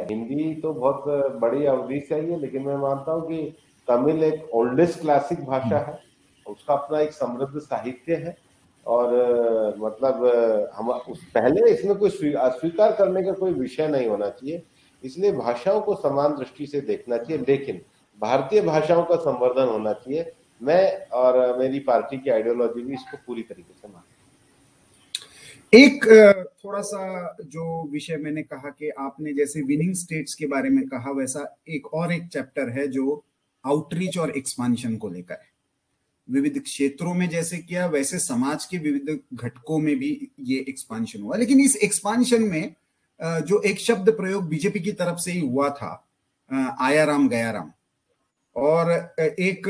हिंदी तो बहुत बड़ी अवधि से आई है, लेकिन मैं मानता हूँ कि तमिल एक ओल्डेस्ट क्लासिक भाषा है, उसका अपना एक समृद्ध साहित्य है और मतलब हम उस पहले इसमें कोई अस्वीकार करने का कोई विषय नहीं होना चाहिए। इसलिए भाषाओं को समान दृष्टि से देखना चाहिए, लेकिन भारतीय भाषाओं का संवर्धन होना चाहिए। मैं और मेरी पार्टी की आइडियोलॉजी भी इसको पूरी तरीके से मानती है। एक थोड़ा सा जो विषय मैंने कहा कि आपने जैसे विनिंग स्टेट्स के बारे में कहा, वैसा एक चैप्टर है जो आउटरीच और एक्सपांशन को लेकर है। विविध क्षेत्रों में जैसे किया, वैसे समाज के विविध घटकों में भी ये एक्सपांशन हुआ। लेकिन इस एक्सपांशन में जो एक शब्द प्रयोग बीजेपी की तरफ से ही हुआ था, आया राम गया राम, और एक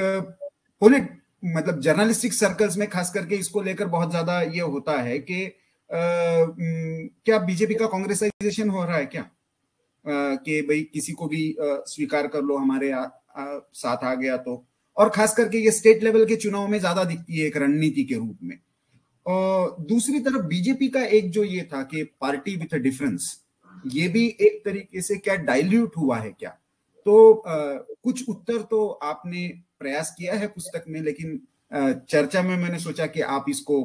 मतलब जर्नलिस्टिक सर्कल्स में खास करके इसको लेकर बहुत ज्यादा ये होता है कि क्या बीजेपी का कांग्रेसाइजेशन हो रहा है क्या, कि भाई किसी को भी स्वीकार कर लो, हमारे साथ आ गया तो। और खास करके ये स्टेट लेवल के चुनाव में ज्यादा दिखती है एक रणनीति के रूप में। और दूसरी तरफ बीजेपी का एक जो ये था कि पार्टी विथ अ डिफरेंस, ये भी एक तरीके से क्या डाइल्यूट हुआ है क्या? तो कुछ उत्तर तो आपने प्रयास किया है पुस्तक में, लेकिन चर्चा में मैंने सोचा कि आप इसको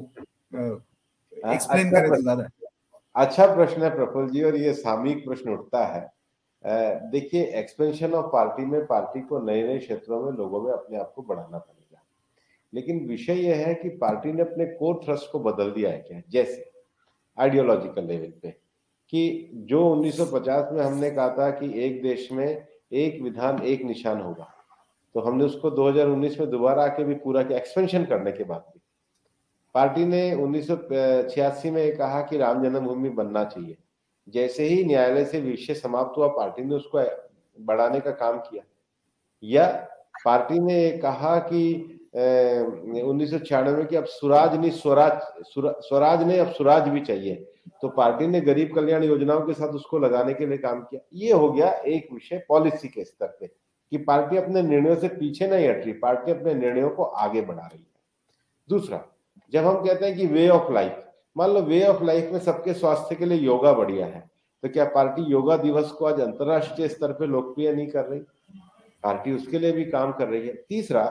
एक्सप्लेन करें तो ज्यादा। अच्छा प्रश्न है प्रफुल्ल जी, और ये सामयिक प्रश्न उठता है। देखिए, एक्सपेंशन ऑफ पार्टी में पार्टी को नए नए क्षेत्रों में लोगों में अपने आप को बढ़ाना पड़ेगा, लेकिन विषय यह है कि पार्टी ने अपने कोर थ्रस्ट को बदल दिया है क्या। जैसे आइडियोलॉजिकल लेवल पे, कि जो 1950 में हमने कहा था कि एक देश में एक विधान एक निशान होगा, तो हमने उसको 2019 में दोबारा आके भी पूरा किया। एक्सपेंशन करने के बाद भी पार्टी ने 1986 में कहा कि राम जन्मभूमि बनना चाहिए। जैसे ही न्यायालय से विषय समाप्त हुआ, पार्टी ने उसको बढ़ाने का काम किया। या पार्टी ने कहा कि 1996 में कि अब स्वराज नहीं स्वराज नहीं, अब स्वराज भी चाहिए, तो पार्टी ने गरीब कल्याण योजनाओं के साथ उसको लगाने के लिए काम किया। ये हो गया एक विषय पॉलिसी के स्तर पे, कि पार्टी अपने निर्णयों से पीछे नहीं हट रही, पार्टी अपने निर्णयों को आगे बढ़ा रही है। दूसरा, जब हम कहते हैं कि वे ऑफ लाइफ, मान लो वे ऑफ लाइफ में सबके स्वास्थ्य के लिए योगा बढ़िया है, तो क्या पार्टी योगा दिवस को आज अंतरराष्ट्रीय स्तर पे लोकप्रिय नहीं कर रही? पार्टी उसके लिए भी काम कर रही है। तीसरा,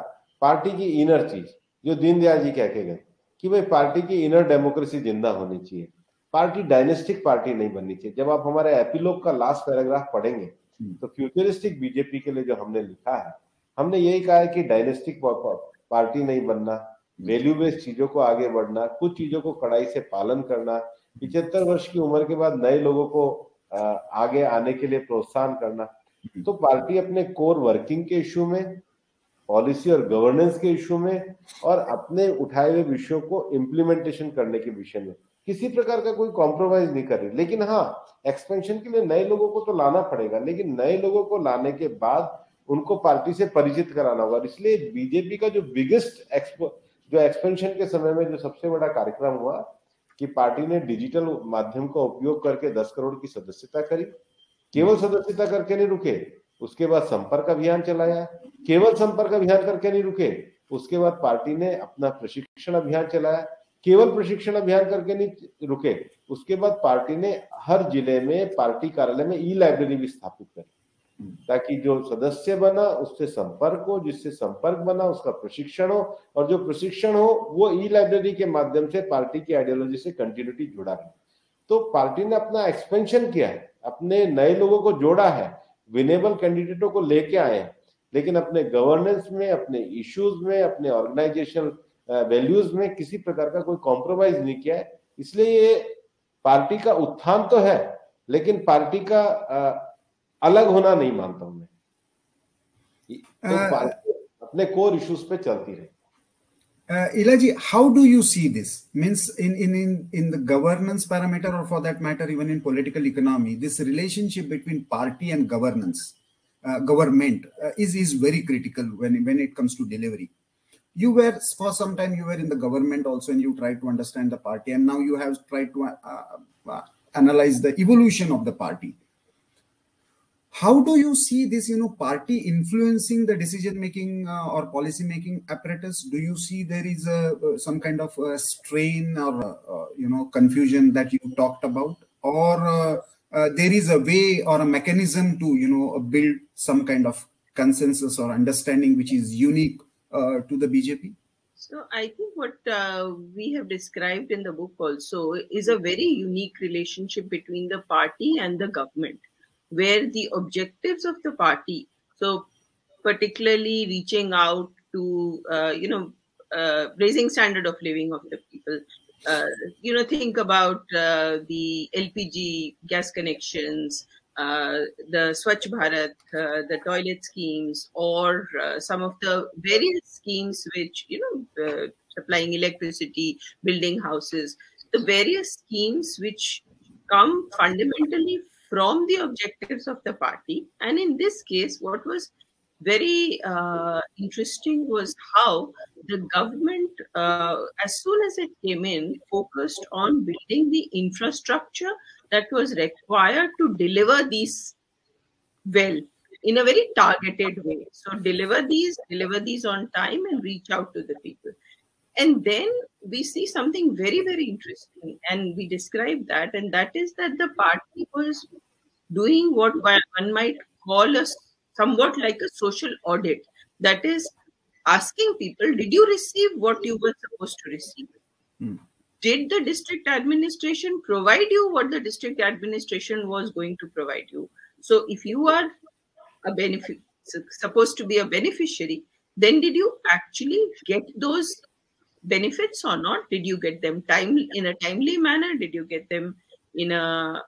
पार्टी की इनर चीज, जो दीनदयाल जी कह के गए कि भाई पार्टी की इनर डेमोक्रेसी जिंदा होनी चाहिए। पार्टी डायनेस्टिक पार्टी नहीं बननी चाहिए। जब आप हमारे एपिलॉग का लास्ट पैराग्राफ पढ़ेंगे तो फ्यूचरिस्टिक बीजेपी के लिए जो हमने लिखा है, हमने यही कहा है कि डायनेस्टिक पार्टी नहीं बनना, वैल्यू बेस्ड चीजों को आगे बढ़ना, कुछ चीजों को कड़ाई से पालन करना, 75 वर्ष की उम्र के बाद नए लोगों को आगे आने के लिए प्रोत्साहन करना। तो पार्टी अपने कोर वर्किंग के इश्यू में, पॉलिसी और गवर्नेंस के इश्यू में और अपने उठाए हुए विषयों को इम्प्लीमेंटेशन करने के विषय में किसी प्रकार का कोई कॉम्प्रोमाइज नहीं कर रही। लेकिन हाँ, एक्सपेंशन के लिए नए लोगों को तो लाना पड़ेगा, लेकिन नए लोगों को लाने के बाद उनको पार्टी से परिचित कराना होगा। इसलिए बीजेपी का जो बिगेस्ट जो एक्सपेंशन के समय में जो सबसे बड़ा कार्यक्रम हुआ कि पार्टी ने डिजिटल माध्यम का उपयोग करके 10 करोड़ की सदस्यता करी। केवल सदस्यता करके नहीं रुके, उसके बाद संपर्क अभियान चलाया। केवल संपर्क अभियान करके नहीं रुके, उसके बाद पार्टी ने अपना प्रशिक्षण अभियान चलाया। केवल प्रशिक्षण अभियान करके नहीं रुके, उसके बाद पार्टी ने हर जिले में पार्टी कार्यालय में ई लाइब्रेरी भी स्थापित करी। ताकि जो सदस्य बना उससे संपर्क हो, जिससे संपर्क बना उसका प्रशिक्षण हो, और जो प्रशिक्षण हो वो ई लाइब्रेरी के माध्यम से पार्टी की आइडियोलॉजी से कंटिन्यूटी जुड़ा है। तो पार्टी ने अपना एक्सपेंशन किया है, अपने नए लोगों को जोड़ा है, विनेबल कैंडिडेटों को लेके आए हैं, लेकिन अपने गवर्नेंस में, अपने इश्यूज में, अपने ऑर्गेनाइजेशनल वैल्यूज में किसी प्रकार का कोई कॉम्प्रोमाइज नहीं किया है। इसलिए ये पार्टी का उत्थान तो है, लेकिन पार्टी का अलग होना नहीं मानता हूं मैं। तो पार्टी अपने कोर इश्यूज पे चलती रहे। Ilaji, how do you see this? Means in the governance parameter, or for that matter, even in political economy, this relationship between party and governance, government is very critical when it comes to delivery. You were, for some time, you were in the government also, and you tried to understand the party, and now you have tried to analyze the evolution of the party. How do you see this, party influencing the decision-making or policy-making apparatus? Do you see there is some kind of strain or, confusion that you talked about? Or there is a way or a mechanism to, build some kind of consensus or understanding which is unique to the BJP? So I think what we have described in the book also is a very unique relationship between the party and the government, where the objectives of the party, so particularly reaching out to, raising standard of living of the people, think about the LPG gas connections, the Swachh Bharat, the toilet schemes, or some of the various schemes which, supplying electricity, building houses, the various schemes which come fundamentally from the objectives of the party. And in this case, what was very interesting was how the government, as soon as it came in, focused on building the infrastructure that was required to deliver these well in a very targeted way. So deliver these on time and reach out to the people. And then we see something very, very interesting, and we describe that, and that is that the party was doing what one might call somewhat like a social audit. That is, asking people, did you receive what you were supposed to receive? Did the district administration provide you what the district administration was going to provide you? So if you are supposed to be a beneficiary, then did you actually get those benefits or not? Did you get them in a timely manner? Did you get them in a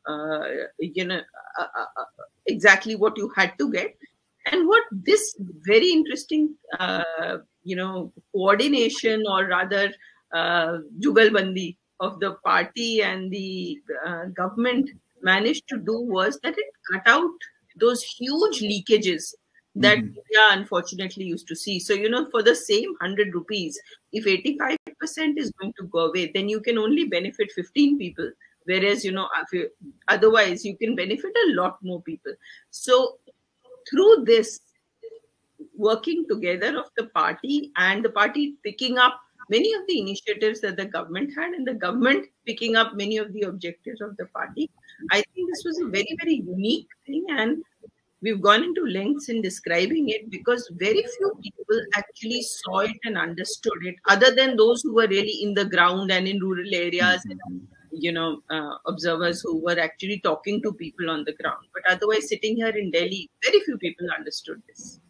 exactly what you had to get? And what this very interesting coordination, or rather jugalbandi of the party and the government managed to do was that it cut out those huge leakages that India unfortunately used to see. So, for the same 100 rupees, if 85% is going to go away, then you can only benefit 15 people. Whereas, otherwise you can benefit a lot more people. So through this working together of the party, and the party picking up many of the initiatives that the government had, and the government picking up many of the objectives of the party, I think this was a very, very unique thing. And we've gone into lengths in describing it because very few people actually saw it and understood it, other than those who were really in the ground and in rural areas, observers who were actually talking to people on the ground. But otherwise, sitting here in Delhi, very few people understood this.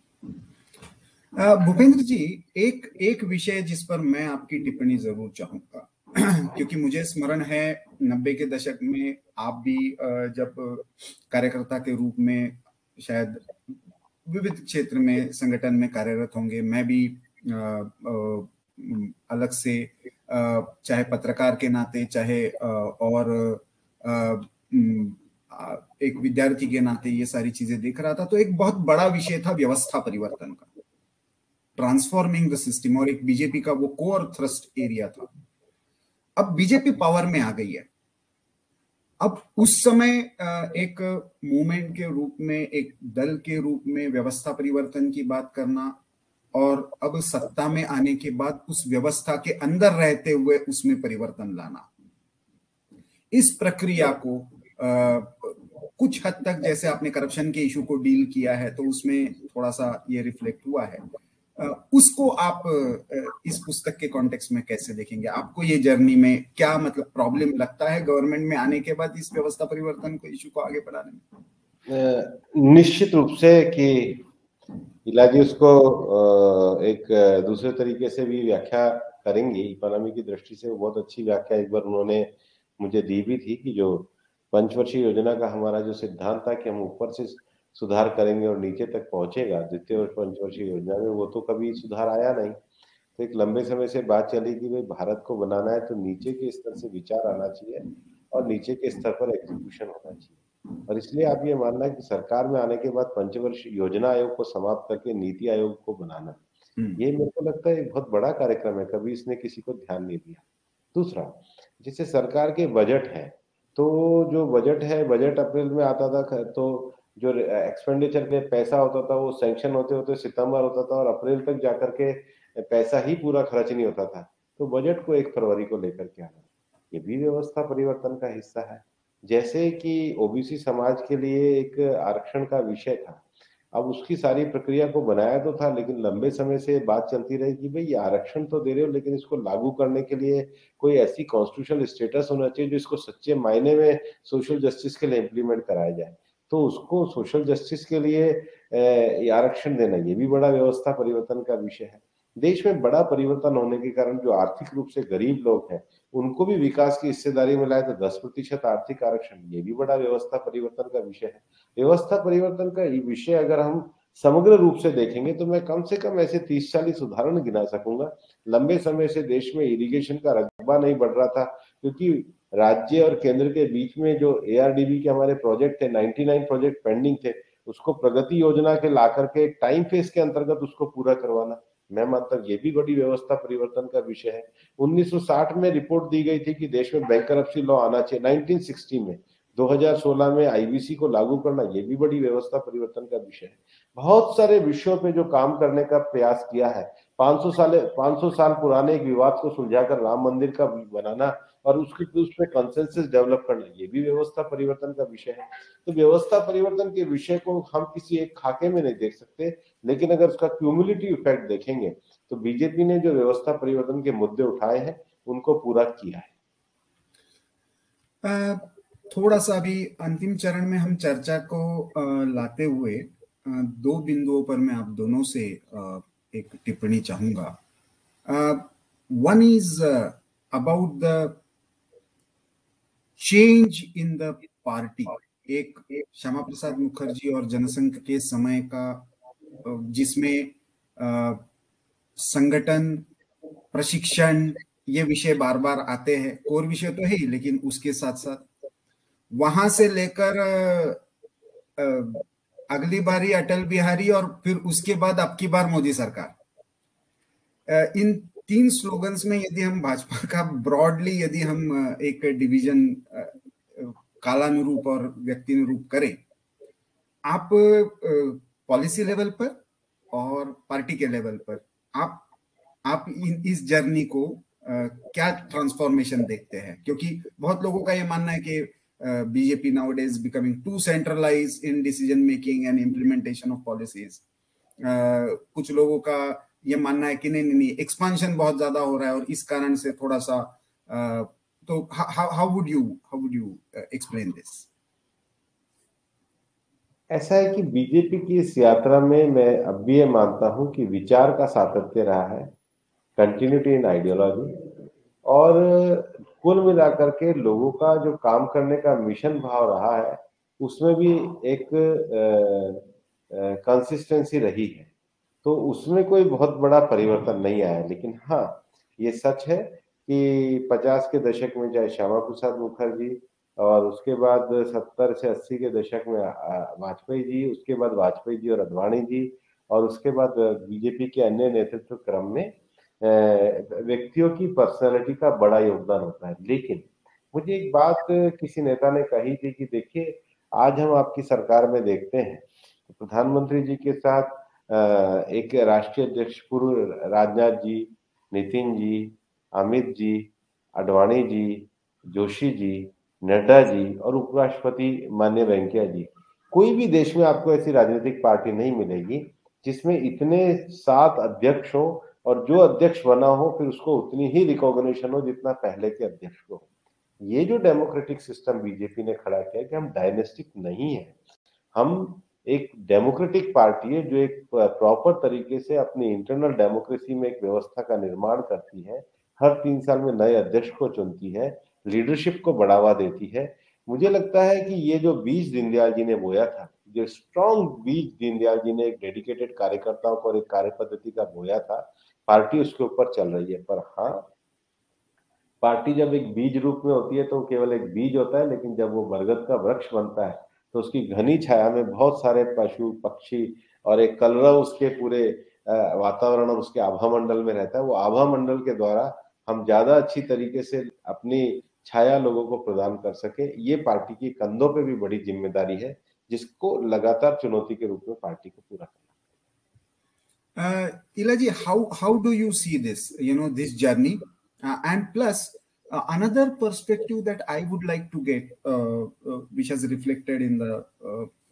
Bhupendra जी, एक विषय जिस पर मैं आपकी टिप्पणी जरूर चाहूंगा, क्योंकि मुझे स्मरण है 90 के दशक में आप भी जब कार्यकर्ता के रूप में शायद विविध क्षेत्र में संगठन में कार्यरत होंगे, मैं भी अलग से चाहे पत्रकार के नाते, चाहे और एक विद्यार्थी के नाते ये सारी चीजें देख रहा था, तो एक बहुत बड़ा विषय था व्यवस्था परिवर्तन का, ट्रांसफॉर्मिंग द सिस्टम, और एक बीजेपी का वो कोर थ्रस्ट एरिया था। अब बीजेपी पावर में आ गई है। अब उस समय एक मूवमेंट के रूप में, एक दल के रूप में व्यवस्था परिवर्तन की बात करना, और अब सत्ता में आने के बाद उस व्यवस्था के अंदर रहते हुए उसमें परिवर्तन लाना, इस प्रक्रिया को कुछ हद तक जैसे आपने करप्शन के इशू को डील किया है तो उसमें थोड़ा सा ये रिफ्लेक्ट हुआ है। उसको आप इस पुस्तक के कॉन्टेक्स्ट में कैसे देखेंगे? आपको ये जर्नी में क्या मतलब प्रॉब्लम लगता है गवर्नमेंट में आने के बाद इस व्यवस्था परिवर्तन को, इशू को आगे बढ़ाने में? निश्चित रूप से कि इलाजी उसको एक दूसरे तरीके से भी व्याख्या करेंगे। इकोनॉमी की दृष्टि से वो बहुत अच्छी व्याख्या एक बार उन्होंने मुझे दी भी थी कि जो पंचवर्षीय योजना का हमारा जो सिद्धांत था कि हम ऊपर से सुधार करेंगे और नीचे तक पहुंचेगा द्वितीय और पंचवर्षीय योजना में, वो तो कभी सुधार आया नहीं। तो एक लंबे समय से बात चली कि भाई भारत को बनाना है तो नीचे के स्तर से विचार आना चाहिए और नीचे के स्तर पर एग्जीक्यूशन होना चाहिए। और इसलिए आप ये मानना है कि सरकार में आने के बाद पंचवर्षीय योजना आयोग को समाप्त करके नीति आयोग को बनाना, ये मेरे को लगता है एक बहुत बड़ा कार्यक्रम है, कभी इसने किसी को ध्यान नहीं दिया। दूसरा, जैसे सरकार के बजट है, तो जो बजट है, बजट अप्रैल में आता था, तो जो एक्सपेंडिचर के पैसा होता था वो सैंक्शन होते होते सितंबर होता था और अप्रैल तक जाकर के पैसा ही पूरा खर्च नहीं होता था। तो बजट को 1 फरवरी को लेकर के आना, ये भी व्यवस्था परिवर्तन का हिस्सा है। जैसे कि ओबीसी समाज के लिए एक आरक्षण का विषय था, अब उसकी सारी प्रक्रिया को बनाया तो था, लेकिन लंबे समय से बात चलती रही कि भाई ये आरक्षण तो दे रहे हो, लेकिन इसको लागू करने के लिए कोई ऐसी कॉन्स्टिट्यूशनल स्टेटस होना चाहिए जो इसको सच्चे मायने में सोशल जस्टिस के लिए इम्प्लीमेंट कराया जाए। तो उसको सोशल जस्टिस के लिए ये आरक्षण देना, ये भी बड़ा व्यवस्था परिवर्तन का विषय है। देश में बड़ा परिवर्तन होने के कारण जो आर्थिक रूप से गरीब लोग हैं, उनको भी विकास की हिस्सेदारी में लाए, तो 10% आर्थिक आरक्षण, ये भी बड़ा व्यवस्था परिवर्तन का विषय है। व्यवस्था परिवर्तन का विषय अगर हम समग्र रूप से देखेंगे तो मैं कम से कम ऐसे 30-40 उदाहरण गिना सकूंगा। लंबे समय से देश में इरिगेशन का रकबा नहीं बढ़ रहा था, क्योंकि राज्य और केंद्र के बीच में जो एआरडीबी के हमारे प्रोजेक्ट थे, 99 प्रोजेक्ट पेंडिंग थे, उसको प्रगति योजना के ला करके एक टाइम फेज के अंतर्गत उसको पूरा करवाना, मैं मानता हूँ ये भी बड़ी व्यवस्था परिवर्तन का विषय है। 1960 में रिपोर्ट दी गई थी कि देश में बैंकरप्सी लॉ आना चाहिए, 1960 में, 2016 में आईबीसी को लागू करना, ये भी बड़ी व्यवस्था परिवर्तन का विषय है। बहुत सारे विषयों पे जो काम करने का प्रयास किया है, 500 साल पुराने एक विवाद को सुलझाकर राम मंदिर का बनाना और उसमें कंसेंसस डेवलप करना, ये भी व्यवस्था परिवर्तन का विषय है। तो व्यवस्था परिवर्तन के विषय को हम किसी एक खाके में नहीं देख सकते, लेकिन अगर उसका क्यूमुलेटिव इफेक्ट देखेंगे तो बीजेपी ने जो व्यवस्था परिवर्तन के मुद्दे उठाए हैं उनको पूरा किया है। थोड़ा सा अभी अंतिम चरण में हम चर्चा को लाते हुए 2 बिंदुओं पर मैं आप दोनों से एक टिप्पणी चाहूंगा। One is about the change in the party. एक श्यामा प्रसाद मुखर्जी और जनसंघ के समय का, जिसमें संगठन, प्रशिक्षण, ये विषय बार बार आते हैं, कोर विषय तो है ही, लेकिन उसके साथ साथ वहां से लेकर अगली बारी अटल बिहारी और फिर उसके बाद अब की बार मोदी सरकार, इन 3 स्लोगन्स में यदि हम भाजपा का ब्रॉडली यदि हम एक डिवीजन कालानुरूप और व्यक्तिनुरूप करें, आप पॉलिसी लेवल पर और पार्टी के लेवल पर आप इस जर्नी को क्या ट्रांसफॉर्मेशन देखते हैं? क्योंकि बहुत लोगों का ये मानना है कि BJP nowadays becoming too centralised in decision making and implementation of policies. कुछ लोगों का ये मानना है कि नहीं एक्सपांशन बहुत ज्यादा हो रहा है और इस कारण से थोड़ा सा, तो how would you explain this? ऐसा है कि बीजेपी की इस यात्रा में मैं अब भी ये मानता हूं कि विचार का सातत्य रहा है, कंटिन्यूटी इन आइडियोलॉजी, और कुल मिलाकर के लोगों का जो काम करने का मिशन भाव रहा है उसमें भी एक कंसिस्टेंसी रही है। तो उसमें कोई बहुत बड़ा परिवर्तन नहीं आया। लेकिन हाँ, ये सच है कि 50 के दशक में चाहे श्यामा प्रसाद मुखर्जी, और उसके बाद 70 से 80 के दशक में वाजपेयी जी, उसके बाद वाजपेयी जी और अडवाणी जी, और उसके बाद बीजेपी के अन्य नेतृत्व क्रम में व्यक्तियों की पर्सनालिटी का बड़ा योगदान होता है। लेकिन मुझे एक बात किसी नेता ने कही थी कि देखिए, आज हम आपकी सरकार में देखते हैं तो प्रधानमंत्री जी के साथ एक राष्ट्रीय अध्यक्ष पूर्व राजनाथ जी, नितिन जी, अमित जी, अडवाणी जी, जोशी जी, नड्डा जी और उपराष्ट्रपति माननीय वेंकैया जी, कोई भी देश में आपको ऐसी राजनीतिक पार्टी नहीं मिलेगी जिसमें इतने 7 अध्यक्ष हो और जो अध्यक्ष बना हो फिर उसको उतनी ही रिकॉग्निशन हो जितना पहले के अध्यक्ष को। ये जो डेमोक्रेटिक सिस्टम बीजेपी ने खड़ा किया कि हम डायनेस्टिक नहीं है, हम एक डेमोक्रेटिक पार्टी है जो एक प्रॉपर तरीके से अपनी इंटरनल डेमोक्रेसी में एक व्यवस्था का निर्माण करती है, हर 3 साल में नए अध्यक्ष को चुनती है, लीडरशिप को बढ़ावा देती है। मुझे लगता है कि ये जो बीज दीनदयाल जी ने बोया था, जो स्ट्रॉन्ग बीज दीनदयाल जी ने एक डेडिकेटेड कार्यकर्ताओं को और एक कार्य पद्धति का बोया था, पार्टी उसके ऊपर चल रही है। पर हाँ, पार्टी जब एक बीज रूप में होती है तो केवल एक बीज होता है, लेकिन जब वो बरगद का वृक्ष बनता है तो उसकी घनी छाया में बहुत सारे पशु पक्षी और एक कलरव उसके पूरे वातावरण और उसके आभा मंडल में रहता है। वो आभा मंडल के द्वारा हम ज्यादा अच्छी तरीके से अपनी छाया लोगों को प्रदान कर सके, ये पार्टी की कंधों पे भी बड़ी जिम्मेदारी है, जिसको लगातार चुनौती के रूप में पार्टी को पूरा करना। Ilaji, how do you see this, this journey? And plus, another perspective that I would like to get, which has reflected in the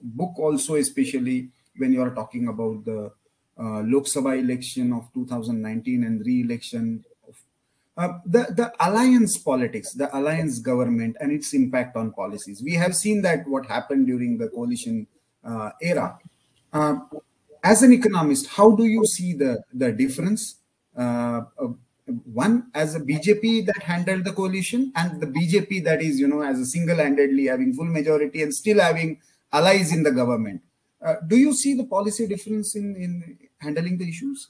book also, especially when you are talking about the Lok Sabha election of 2019 and re-election of the alliance politics, the alliance government and its impact on policies. We have seen that what happened during the coalition era. As an economist, how do you see the difference? One, as a BJP that handled the coalition, and the BJP that is, as a single-handedly having full majority and still having allies in the government. Do you see the policy difference in handling the issues?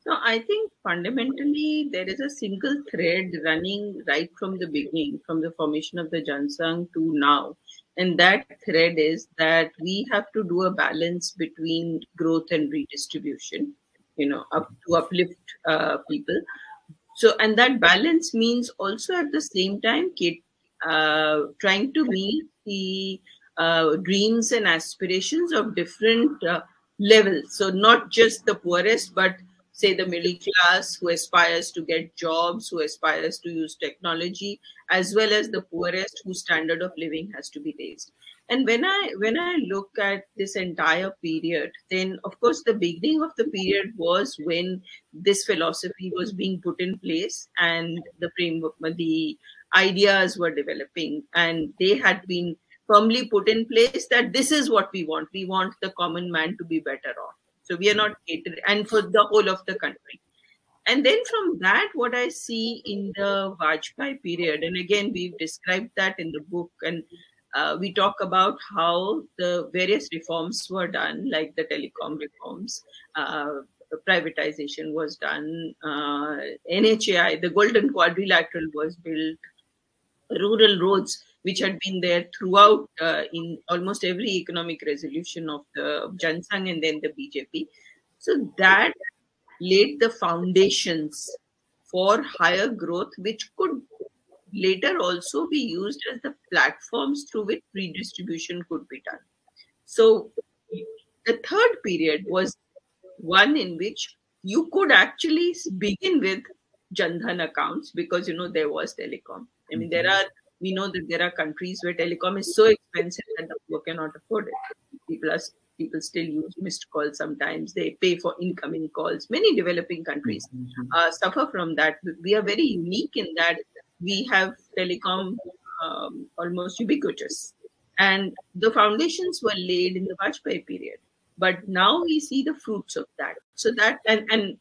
No, I think fundamentally there is a single thread running right from the beginning, from the formation of the Jansangh to now. And that thread is that we have to do a balance between growth and redistribution, to uplift people. So, and that balance means also at the same time trying to meet the dreams and aspirations of different levels. So not just the poorest, but say the middle class who aspires to get jobs, who aspires to use technology, as well as the poorest whose standard of living has to be raised. And when I look at this entire period, then of course the beginning of the period was when this philosophy was being put in place and the framework, the ideas were developing, and they had been firmly put in place that this is what we want. We want the common man to be better off. So we are not catering, and for the whole of the country. And then from that, what I see in the Vajpayee period, and again, we've described that in the book, and we talk about how the various reforms were done, like the telecom reforms, privatization was done, NHAI, the Golden Quadrilateral was built, rural roads, which had been there throughout in almost every economic resolution of the Jansangh and then the BJP. So that laid the foundations for higher growth, which could later also be used as the platforms through which redistribution could be done. So the third period was one in which you could actually begin with Jan Dhan accounts because, there was telecom. I mean, we know that there are countries where telecom is so expensive that the poor cannot afford it. People still use missed calls sometimes. They pay for incoming calls. Many developing countries suffer from that. We are very unique in that we have telecom almost ubiquitous. And the foundations were laid in the Vajpayee period. But now we see the fruits of that. So that, and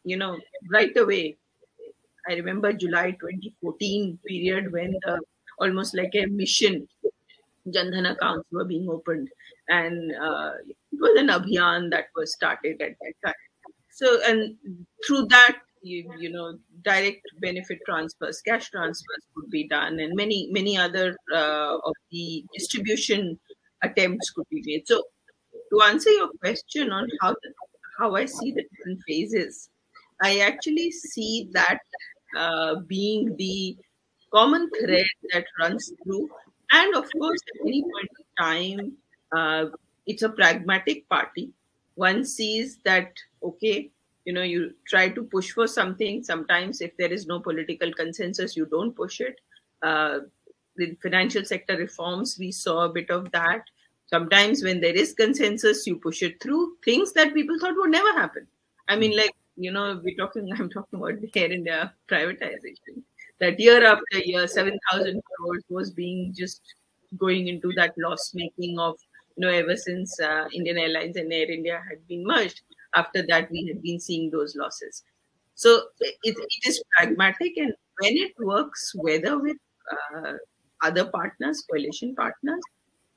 right away, I remember July 2014 period when almost like a mission, Jan Dhan accounts were being opened. And it was an abhiyan that was started at that time. So, and through that, direct benefit transfers, cash transfers could be done, and many other of the distribution attempts could be made. So, to answer your question on how I see the different phases, I actually see that being the common thread that runs through. And of course, at any point of time, it's a pragmatic party. One sees that, okay, you try to push for something. Sometimes if there is no political consensus, you don't push it. the financial sector reforms, we saw a bit of that. Sometimes when there is consensus, you push it through. Things that people thought would never happen. I mean, like, I'm talking about the Air India privatization. That year after year, 7,000 crores was being just going into that loss making of, ever since Indian Airlines and Air India had been merged. After that, we had been seeing those losses. So it is pragmatic, and when it works, whether with other partners, coalition partners,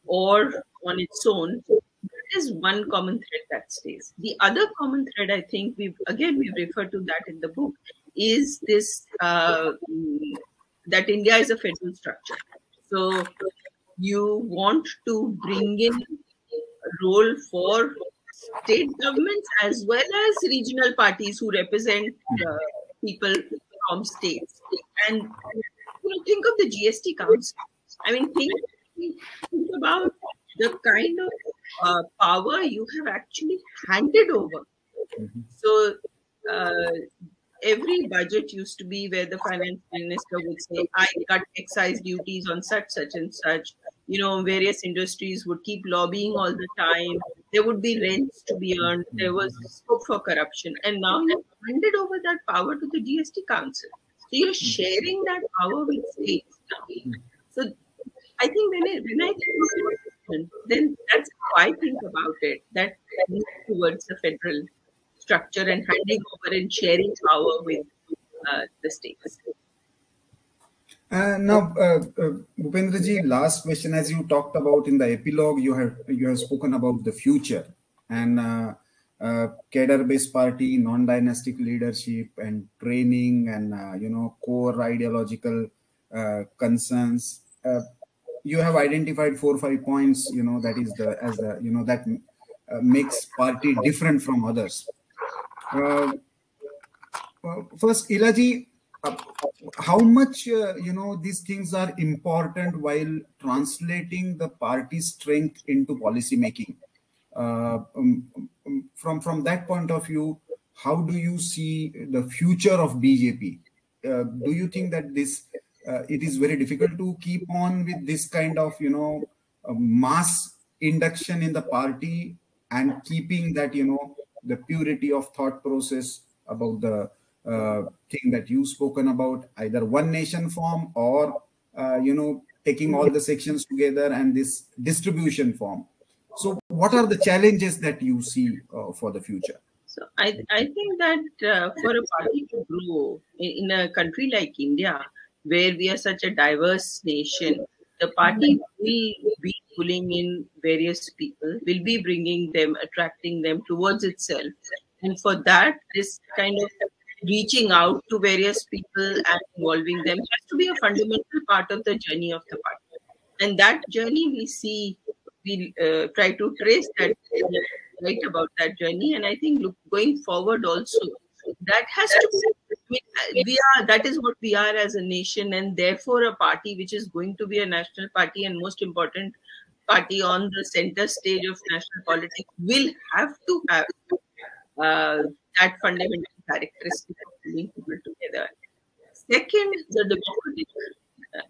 or on its own, there is one common thread that stays. The other common thread, I think, we've referred to that in the book, is this that India is a federal structure. So you want to bring in a role for state governments as well as regional parties who represent people from states. And think of the GST Council. I mean, think about the kind of power you have actually handed over. So every budget used to be where the finance minister would say, I cut excise duties on such and such. Various industries would keep lobbying all the time. There would be rents to be earned. There was scope for corruption. And now you've handed over that power to the GST Council. So you're sharing that power with states. So I think when I think of it, then that's how I think about it, that moves towards the federal structure and handing over and sharing power with the states. Now, Bhupendraji, last question. As you talked about in the epilogue, you have spoken about the future and cadre-based party, non-dynastic leadership, and training, and core ideological concerns. You have identified 4 or 5 points. That is that makes party different from others. First, Ilaji, how much these things are important while translating the party's strength into policy making? From that point of view, how do you see the future of BJP? Do you think that it is very difficult to keep on with this kind of mass induction in the party and keeping that the purity of thought process about the thing that you've spoken about, either one nation form or taking all the sections together and this distribution form? So what are the challenges that you see for the future? So I think that for a party to grow in a country like India, where we are such a diverse nation, the party will be pulling in various people, will be bringing them, attracting them towards itself. And for that, this kind of reaching out to various people and involving them has to be a fundamental part of the journey of the party. And that journey we try to trace that, right, about that journey. And I think going forward also, that has to be, that is what we are as a nation, and therefore a party which is going to be a national party and most important party on the center stage of national politics will have to have that fundamental characteristic of bringing people together. Second, the democratic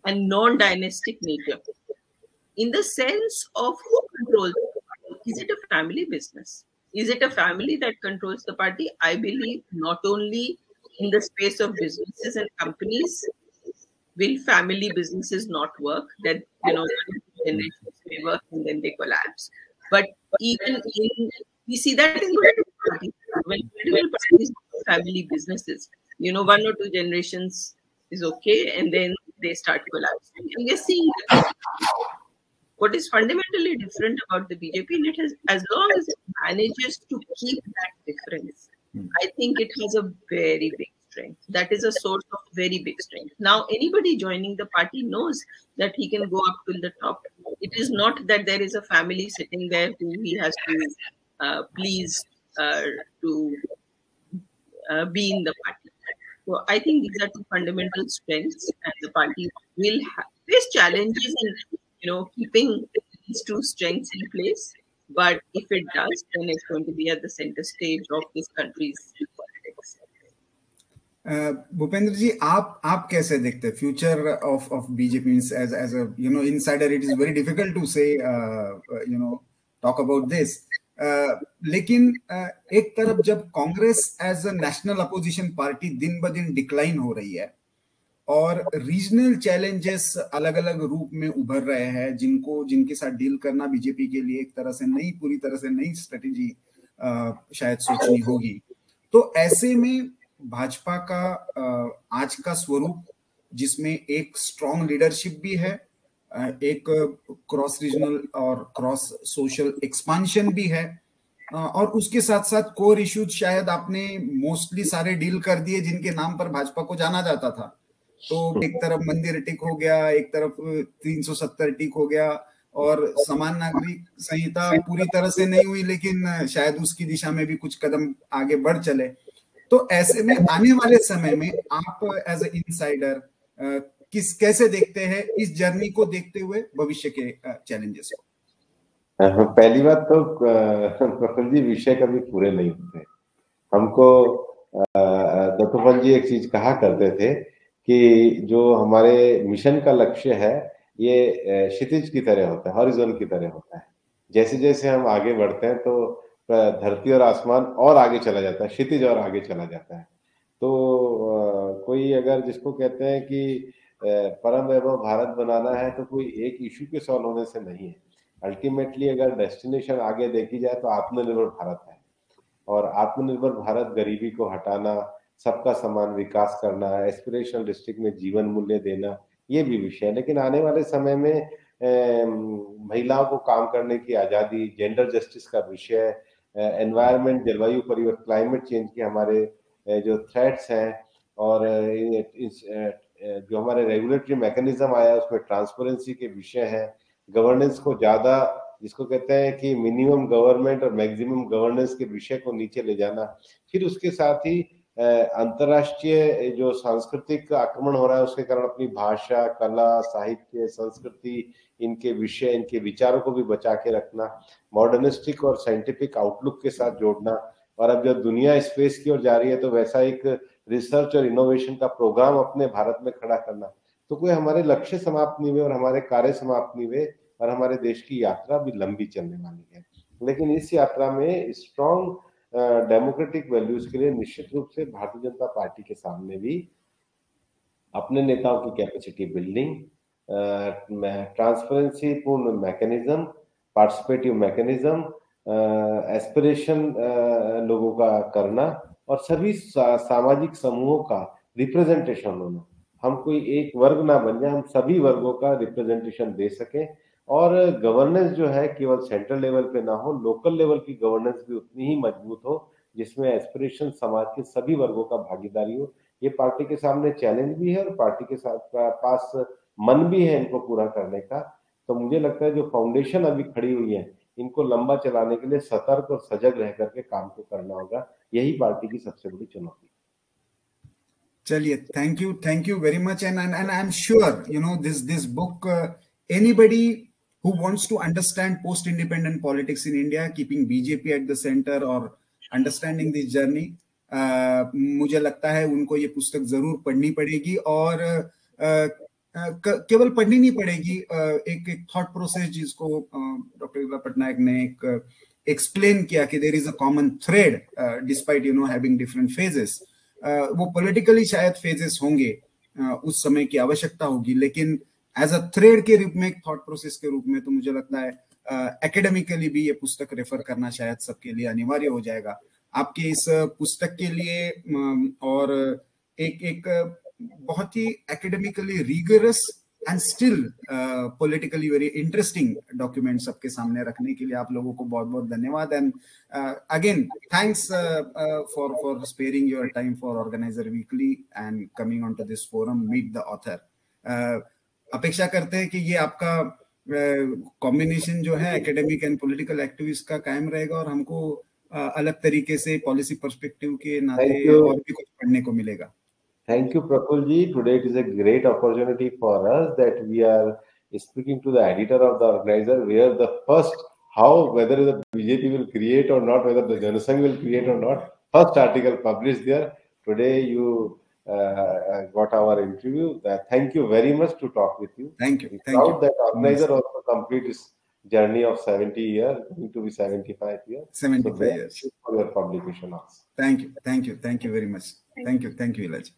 and non-dynastic nature. In the sense of who controls the party, is it a family business? Is it a family that controls the party? I believe not only in the space of businesses and companies will family businesses not work, that generations may work and then they collapse. But even we see that in political parties, when political parties are family businesses, 1 or 2 generations is okay, and then they start collapsing. And we're seeing that. What is fundamentally different about the BJP, and it has, as long as it manages to keep that difference, I think it has a very big strength. That is a source of very big strength. Now, anybody joining the party knows that he can go up to the top. It is not that there is a family sitting there who he has to please to be in the party. So I think these are 2 fundamental strengths, and the party will face challenges in keeping these 2 strengths in place. But if it does, then it's going to be at the center stage of this country's politics. Bhupendra जी, आप कैसे देखते हैं future of BJP? As as a insider, it is very difficult to say talk about this, लेकिन एक तरफ जब Congress as a national opposition party दिन ब दिन डिक्लाइन हो रही है और रीजनल चैलेंजेस अलग अलग रूप में उभर रहे हैं, जिनके साथ डील करना बीजेपी के लिए एक तरह से पूरी तरह से नई स्ट्रेटेजी शायद सोचनी होगी, तो ऐसे में भाजपा का आज का स्वरूप, जिसमें एक स्ट्रॉन्ग लीडरशिप भी है, एक क्रॉस रीजनल और क्रॉस सोशल एक्सपांशन भी है, और उसके साथ साथ कोर इश्यूज शायद आपने मोस्टली सारे डील कर दिए जिनके नाम पर भाजपा को जाना जाता था। तो एक तरफ मंदिर टिक हो गया, एक तरफ 370 टिक हो गया, और समान नागरिक संहिता पूरी तरह से नहीं हुई, लेकिन शायद उसकी दिशा में भी कुछ कदम आगे बढ़ चले। तो ऐसे में आने वाले समय में आप एज ए इनसाइडर कैसे देखते हैं इस जर्नी को, देखते हुए भविष्य के चैलेंजेस को? पहली बात तो प्रफुल्ल जी, विषय कभी पूरे नहीं होते। हमको दत्तोपंत जी एक चीज कहा करते थे कि जो हमारे मिशन का लक्ष्य है ये क्षितिज की तरह होता है, हॉरिजॉन की तरह होता है। जैसे जैसे हम आगे बढ़ते हैं तो धरती और आसमान और आगे चला जाता है, क्षितिज और आगे चला जाता है। तो कोई अगर जिसको कहते हैं कि परम वैभव भारत बनाना है तो कोई एक इशू के सॉल्व होने से नहीं है। अल्टीमेटली अगर डेस्टिनेशन आगे देखी जाए तो आत्मनिर्भर भारत है, और आत्मनिर्भर भारत गरीबी को हटाना, सबका समान विकास करना, एस्पिरेशनल डिस्ट्रिक्ट में जीवन मूल्य देना, ये भी विषय है। लेकिन आने वाले समय में महिलाओं को काम करने की आजादी, जेंडर जस्टिस का विषय, एनवायरमेंट, जलवायु परिवर्तन, क्लाइमेट चेंज के हमारे जो थ्रेट्स हैं, और जो हमारे रेगुलेटरी मैकेनिज्म आया उसमें ट्रांसपेरेंसी के विषय हैं, गवर्नेंस को ज्यादा, जिसको कहते हैं कि मिनिमम गवर्नमेंट और मैक्सिमम गवर्नेंस के विषय को नीचे ले जाना। फिर उसके साथ ही अंतरराष्ट्रीय जो सांस्कृतिक आक्रमण हो रहा है उसके कारण अपनी भाषा, कला, साहित्य, संस्कृति, इनके विषय, इनके विचारों को भी बचा के रखना, मॉडर्निस्टिक और साइंटिफिक आउटलुक के साथ जोड़ना। और अब जब दुनिया स्पेस की ओर जा रही है तो वैसा एक रिसर्च और इनोवेशन का प्रोग्राम अपने भारत में खड़ा करना। तो कोई हमारे लक्ष्य समाप्त नहीं हुए और हमारे कार्य समाप्त नहीं हुए, और हमारे देश की यात्रा भी लंबी चलने वाली है। लेकिन इस यात्रा में स्ट्रॉन्ग डेमोक्रेटिक वैल्यूज के लिए निश्चित रूप से भारतीय जनता पार्टी के सामने भी अपने नेताओं की कैपेसिटी बिल्डिंग, ट्रांसपेरेंसी पूर्ण मैकेनिज्म, पार्टिसिपेटिव मैकेनिज्म, एस्पिरेशन लोगों का करना, और सभी सामाजिक समूहों का रिप्रेजेंटेशन होना। हम कोई एक वर्ग ना बन जाए, हम सभी वर्गों का रिप्रेजेंटेशन दे सके। और गवर्नेंस जो है केवल सेंट्रल लेवल पे ना हो, लोकल लेवल की गवर्नेंस भी उतनी ही मजबूत हो जिसमें एस्पिरेशन समाज के सभी वर्गों का भागीदारी हो। ये पार्टी के सामने चैलेंज भी है और पार्टी के साथ पास मन भी है इनको पूरा करने का। तो मुझे लगता है जो फाउंडेशन अभी खड़ी हुई है, इनको लंबा चलाने के लिए सतर्क और सजग रह करके काम को करना होगा। यही पार्टी की सबसे बड़ी चुनौती। चलिए, thank you very much, and I am sure this book, anybody who wants to understand post independent politics in India, keeping BJP at the center or understanding this journey, मुझे लगता है उनको ये पुस्तक जरूर पढ़नी पड़ेगी। और केवल पढ़नी नहीं पड़ेगी, एक थॉट प्रोसेस जिसको डॉक्टर विप्लव पटनायक ने एक एक्सप्लेन किया कि there is a common thread despite having different phases. वो पॉलिटिकली शायद फेजेस होंगे, उस समय की आवश्यकता होगी, लेकिन एज अ थ्रेड के रूप में, एक थॉट प्रोसेस के रूप में, तो मुझे लगता है एकेडमिकली भी ये पुस्तक रेफर करना शायद सबके लिए अनिवार्य हो जाएगा। आपके इस पुस्तक के लिए और एक बहुत ही academically rigorous and still politically very interesting document सबके सामने रखने के लिए आप लोगों को बहुत बहुत धन्यवाद। And again thanks for sparing your time for organiser weekly and coming on to this forum, meet the author. अपेक्षा करते हैं कि ये आपका कॉम्बिनेशन जो है एकेडमिक एंड पॉलिटिकल एक्टिविस्ट का कायम रहेगा, और हमको अलग तरीके से पॉलिसी पर्सपेक्टिव के नाते और भी कुछ पढ़ने को मिलेगा। Thank you, Praful ji. Today it is a great opportunity for us that we are speaking to the editor of the organizer, where the first, whether the BJP will create or not, whether the Janasangh will create or not, first article published there. Today you got our interview. Thank you very much to talk with you. Thank you. I'm Thank proud you. that organizer also complete his journey of 70 years, going to be 75 years. 75 years. For your publication also. Thank you. Thank you. Thank you very much. Thank you. Thank you, Ilaj.